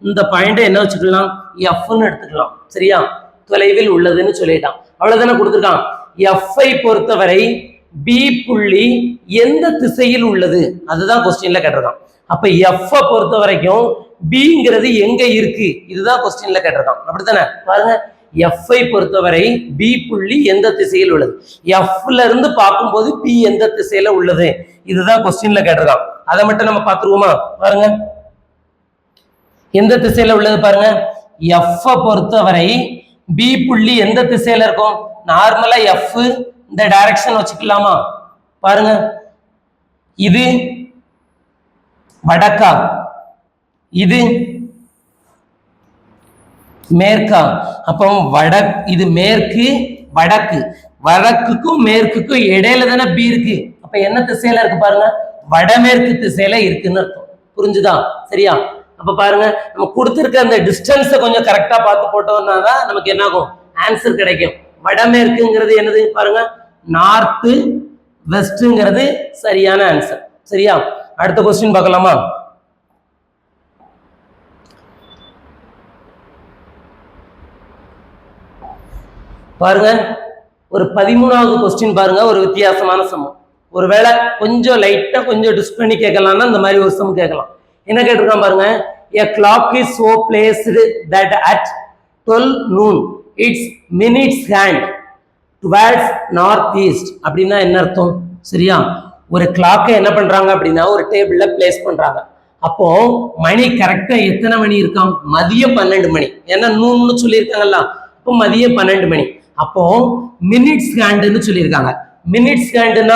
இந்த பாயிண்டை என்ன வச்சுக்கலாம்? எஃப்னு எடுத்துக்கலாம். சரியா? தொலைவில் உள்ளதுன்னு சொல்லிட்டான். அவ்வளவுதானே கொடுத்துருக்கான். எஃப்ஐ பொறுத்தவரை பி புள்ளி எந்த திசையில் உள்ளது? அதுதான் கொஸ்டின்ல கேட்டிருக்கான். அப்ப எஃப் பொறுத்த வரைக்கும் பிங்கிறது எங்க இருக்கு? இதுதான் கொஸ்டின்ல கேட்டிருக்கான். அப்படித்தானே? பாருங்க, எஃப்ஐ பொறுத்தவரை பி புள்ளி எந்த திசையில் உள்ளது? எஃப்ல இருந்து பார்க்கும்போது பி எந்த திசையில உள்ளது? இதுதான் கொஸ்டின்ல கேட்டிருக்கான். அதை மட்டும் நம்ம பார்த்துருவோமா? பாருங்க, எந்த திசையில உள்ளது பாருங்க. எஃப் பொறுத்தவரை பி புள்ளி எந்த திசையில இருக்கும்? நார்மலா எஃப் இந்த டைரக்ஷன் வச்சுக்கலாமா? பாருங்க, இது வடக்கா, இது மேற்கா. அப்போ இது மேற்கு, வடக்கு. வடக்குக்கும் மேற்குக்கும் இடையில தானே பி இருக்கு. அப்ப என்ன திசையில இருக்கு பாருங்க? வடமேற்கு திசையில இருக்குன்னு அர்த்தம். புரிஞ்சுதா? சரியா? அப்ப பாருங்க, நம்ம கொடுத்திருக்க அந்த டிஸ்டன்ஸை கொஞ்சம் கரெக்டா பார்த்து போட்டோம்னா தான் நமக்கு என்ன ஆகும்? ஆன்சர் கிடைக்கும். வடமேற்குங்கிறது என்னது பாருங்க? நார்த்து, வெஸ்ட்ங்கிறது சரியான ஆன்சர். சரியா? அடுத்த கொஸ்டின் பார்க்கலாமா? பாருங்க, ஒரு 13வது கொஸ்டின் பாருங்க, ஒரு வித்தியாசமான சமம். ஒருவேளை கொஞ்சம் லைட்டா கொஞ்சம் டிஸ்ட் பண்ணி கேட்கலாம்னா இந்த மாதிரி ஒரு சம் கேட்கலாம். என்ன கேட்டிருக்கான் பாருங்க, a clock is so placed that at 12 noon its minutes hand towards northeast. அப்படின்னா என்ன அர்த்தம்? சரியா? ஒரு கிளாக்கை என்ன பண்றாங்க அப்படின்னா ஒரு டேபிள்ல பிளேஸ் பண்றாங்க. அப்போ மணி கரெக்டா எத்தனை மணி இருக்கான்? மதியம் 12 மணி. ஏன்னா நூன்னு சொல்லியிருக்காங்கல்ல, அப்போ மதியம் 12 மணி. அப்போ மினிட்ஸ் ஹேண்டுன்னு சொல்லியிருக்காங்க. மினிட்ஸ் ஹேண்டுன்னா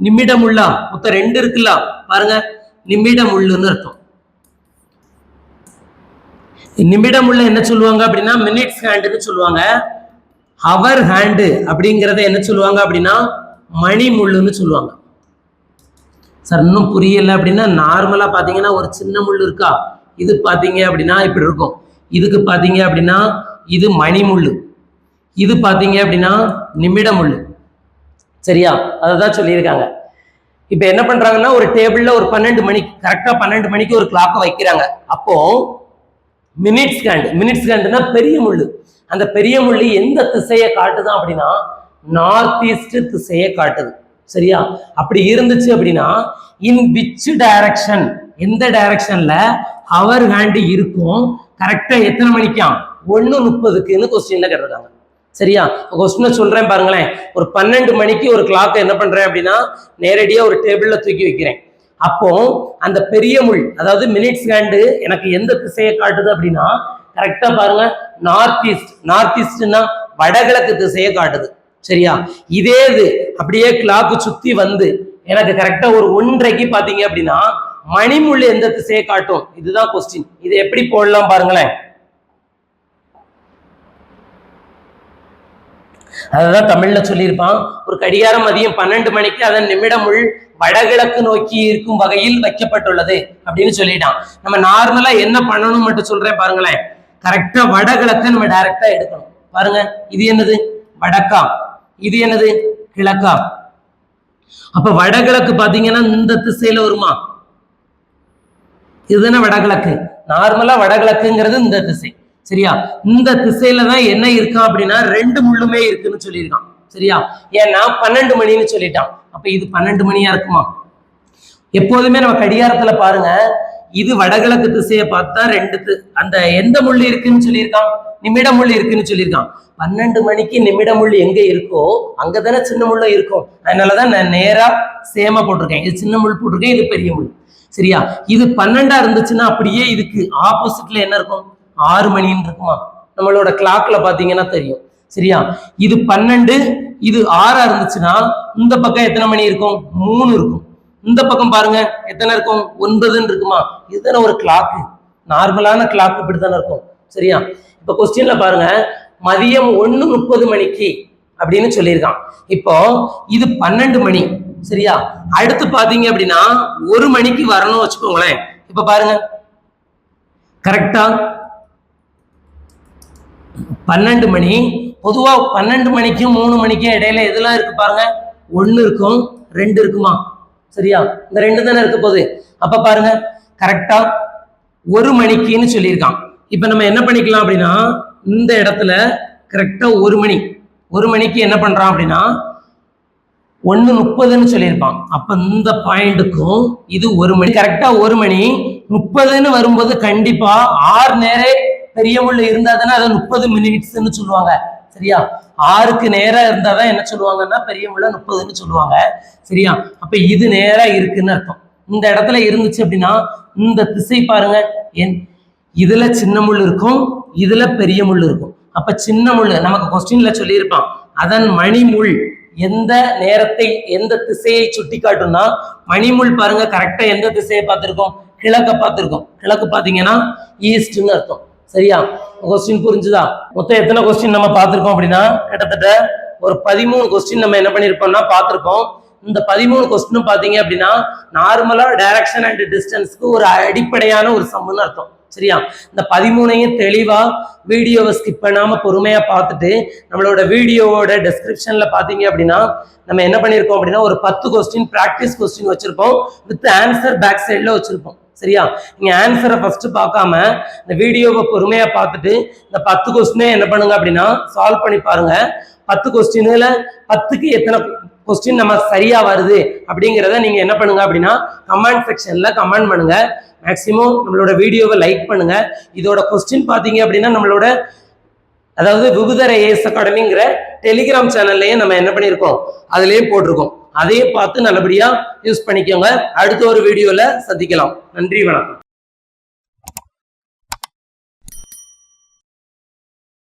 நிமிடம் உள்ளா, மொத்தம் 2 இருக்குல்ல, பாருங்க, நிமிடம் உள்ளுன்னு அர்த்தம். நிமிடம் உள்ள என்ன சொல்லுவாங்க அப்படின்னா மினிட்ஸ் ஹேண்டுன்னு சொல்லுவாங்க. ஹவர் ஹேண்டு அப்படிங்கிறத என்ன சொல்லுவாங்க அப்படின்னா மணி முள்ளுன்னு சொல்லுவாங்க. சார் இன்னும் புரியல அப்படின்னா நார்மலா பாத்தீங்கன்னா ஒரு சின்ன முள் இருக்கா, இது பாத்தீங்க அப்படின்னா இப்படி இருக்கும். இதுக்கு பாத்தீங்க அப்படின்னா இது மணி முள்ளு, இது பாத்தீங்க அப்படின்னா நிமிட முள்ளு. சரியா? அததான் சொல்லியிருக்காங்க. இப்ப என்ன பண்றாங்கன்னா ஒரு டேபிள்ல ஒரு 12 மணிக்கு கரெக்டா 12 மணிக்கு ஒரு கிளாக்கை வைக்கிறாங்க. அப்போ மினிட்ஸ் ஹேண்ட், மினிட்ஸ் ஹேண்ட்னா பெரிய முள்ளு. அந்த பெரிய முள்ளு எந்த திசையை காட்டுதான் அப்படின்னா நார்த் ஈஸ்ட் திசையை காட்டுது. சரியா? அப்படி இருந்துச்சு அப்படின்னா இன் விச் டைரக்ஷன், எந்த டைரக்ஷன்ல ஹவர் ஹேண்ட் இருக்கும்? கரெக்டா எத்தனை மணிக்காம்? 1:30க்குன்னு கொஸ்டின்ல கேட்டிருக்காங்க. சரியா? கொஸ்டினை சொல்றேன் பாருங்களேன். ஒரு 12 மணிக்கு ஒரு கிளாக் என்ன பண்றேன் அப்படின்னா நேரடியா ஒரு டேபிள்ல தூக்கி வைக்கிறேன். அப்போ அந்த பெரிய முள், அதாவது மினிட்ஸ் ஹேண்டு எனக்கு எந்த திசையை காட்டுது அப்படின்னா கரெக்டா பாருங்க நார்த் ஈஸ்ட். நார்த் ஈஸ்ட்னா வடகிழக்கு திசையை காட்டுது. சரியா? இதே இது அப்படியே கிளாக்கு சுத்தி வந்து எனக்கு கரெக்டா ஒரு 1:30க்கு பாத்தீங்க அப்படின்னா மணிமுள் எந்த திசையை காட்டும்? இதுதான் கொஸ்டின். இது எப்படி போடலாம் பாருங்களேன். அததான் தமிழ்ல சொல்லியிருப்பான். ஒரு கடிகாரம் மதியம் 12 மணிக்கு அதன் நிமிடமுள் வடகிழக்கு நோக்கி இருக்கும் வகையில் வைக்கப்பட்டுள்ளது அப்படின்னு சொல்லிட்டான். நம்ம நார்மலா என்ன பண்ணணும் மட்டும் சொல்றேன் பாருங்களேன். கரெக்டா வடகிழக்க நம்ம டைரக்டா எடுக்கணும். பாருங்க, இது என்னது? வடக்கா, இது என்னது? கிழக்கா. அப்ப வடகிழக்கு பாத்தீங்கன்னா இந்த திசையில வருமா? இதுதானே வடகிழக்கு. நார்மலா வடகிழக்குங்கிறது இந்த திசை. சரியா? இந்த திசையில தான் என்ன இருக்கான் அப்படின்னா 2 முள்ளுமே இருக்குன்னு சொல்லியிருக்கான். சரியா? ஏன்னா 12 மணின்னு சொல்லிட்டான். அப்ப இது 12 மணியா இருக்குமா? எப்போதுமே நம்ம கடிகாரத்துல பாருங்க, இது வடகிழக்கு திசையை பார்த்தா அந்த எந்த முள்ளு இருக்குன்னு சொல்லியிருக்கான், நிமிட முள்ளு இருக்குன்னு சொல்லியிருக்கான். 12 மணிக்கு நிமிட முள்ளு எங்க இருக்கோ அங்கதானே சின்ன முள்ளு இருக்கும். அதனாலதான் நான் நேரா சேமா போட்டிருக்கேன். இது சின்ன முள் போட்டிருக்கேன், இது பெரிய முள். சரியா? இது 12 இருந்துச்சுன்னா அப்படியே இதுக்கு ஆப்போசிட்ல என்ன இருக்கும்? 6 மணின்னு இருக்குமா? நம்மளோட கிளாக்ல பாத்தீங்கன்னா தெரியும். சரியா? இது 12, இது 6 இருந்துச்சுன்னா இந்த பக்கம் எத்தனை மணி இருக்கும்? 3 இருக்கும். இந்த பக்கம் பாருங்க எத்தனை இருக்கும்? 9 இருக்குமா? இதுதானே ஒரு கிளாக்கு. நார்மலான கிளாக் இப்படித்தானே இருக்கும். சரியா? இப்ப கொஸ்டின்ல பாருங்க, மதியம் 1:30 மணிக்கு அப்படின்னு சொல்லியிருக்கான். இப்போ இது 12 மணி. சரியா? அடுத்து பாத்தீங்க அப்படின்னா 1 மணிக்கு வரணும் வச்சுக்கோங்களேன். இப்ப பாருங்க, கரெக்டா 12 மணி. பொதுவா 12 மணிக்கும் 3 மணிக்கும் இடையில எதெல்லாம் இருக்கு பாருங்க? 1 இருக்கும், 2 இருக்குமா? சரியா? இந்த 2 தானே இருக்க போகுது. அப்ப பாருங்க, கரெக்டா 1 மணிக்குன்னு சொல்லியிருக்கான். இப்ப நம்ம என்ன பண்ணிக்கலாம் அப்படின்னா, இந்த இடத்துல கரெக்டா 1 மணிக்கு என்ன பண்றான் அப்படின்னா 1:30 சொல்லியிருப்பான். அப்ப இந்த பாயிண்ட்டுக்கும் இது 1 மணி. கரெக்டா 1 மணி 30 வரும்போது கண்டிப்பா 6 நேரே பெரிய முள்ள இருந்தா தானே அதை 30 மினிட்ஸ்ன்னு சொல்லுவாங்க. சரியா? 6க்கு நேரா இருந்தாதான் என்ன சொல்லுவாங்கன்னா பெரிய முள்ள 30ன்னு சொல்லுவாங்க. சரியா? அப்ப இது நேரா இருக்குன்னு அர்த்தம். இந்த இடத்துல இருந்துச்சு அப்படின்னா இந்த திசை பாருங்க, இதுல சின்ன முள் இருக்கும், இதுல பெரிய முள் இருக்கும். அப்ப சின்ன முள் நமக்கு கொஸ்டின்ல சொல்லியிருப்பான், அதன் மணிமுள் எந்த நேரத்தை எந்த திசையை சுட்டி காட்டும்னா மணிமுள் பாருங்க கரெக்டா எந்த திசையை பார்த்திருக்கோம்? கிழக்க பார்த்திருக்கோம். கிழக்கு பாத்தீங்கன்னா ஈஸ்ட்னு அர்த்தம். சரியா? கொஸ்டின் புரிஞ்சுதா? மொத்தம் எத்தனை கொஸ்டின் நம்ம பார்த்திருக்கோம் அப்படின்னா கிட்டத்தட்ட ஒரு 13 கொஸ்டின் நம்ம என்ன பண்ணிருப்போம்னா பார்த்திருப்போம். இந்த 13 கொஸ்டினும் பாத்தீங்க அப்படின்னா நார்மலா டைரக்ஷன் அண்ட் டிஸ்டன்ஸ்க்கு ஒரு அடிப்படையான ஒரு சம்முன்னு அர்த்தம். சரியா? இந்த 13ஐயும் தெளிவா வீடியோவை ஸ்கிப் பண்ணாம பொறுமையா பார்த்துட்டு நம்மளோட வீடியோவோட டெஸ்கிரிப்ஷன்ல பாத்தீங்க அப்படின்னா நம்ம என்ன பண்ணிருக்கோம் அப்படின்னா ஒரு 10 கொஸ்டின் பிராக்டிஸ் கொஸ்டின் வச்சிருப்போம், வித் ஆன்சர் பேக் சைட்ல வச்சிருப்போம். சரியா? நீங்க ஆன்சரை ஃபர்ஸ்ட் பார்க்காம இந்த வீடியோவை பொறுமையா பார்த்துட்டு இந்த 10 கொஸ்டினே என்ன பண்ணுங்க அப்படின்னா சால்வ் பண்ணி பாருங்க. 10 கொஸ்டின்ல 10க்கு எத்தனை கொஸ்டின் நம்ம சரியா வருது அப்படிங்கிறத நீங்க என்ன பண்ணுங்க அப்படின்னா கமெண்ட் செக்ஷன்ல கமெண்ட் பண்ணுங்க. மேக்சிமம் நம்மளோட வீடியோவை லைக் பண்ணுங்க. இதோட கொஸ்டின் பாத்தீங்க அப்படின்னா நம்மளோட அதாவது விபுதர் ஐஏஎஸ் அகாடமிங்கிற டெலிகிராம் சேனல்லையும் நம்ம என்ன பண்ணியிருக்கோம், அதுலயும் போட்டிருக்கோம். அதையும் பார்த்து நல்லபடியா யூஸ் பண்ணிக்கோங்க. அடுத்த ஒரு வீடியோல சந்திக்கலாம். நன்றி, வணக்கம்.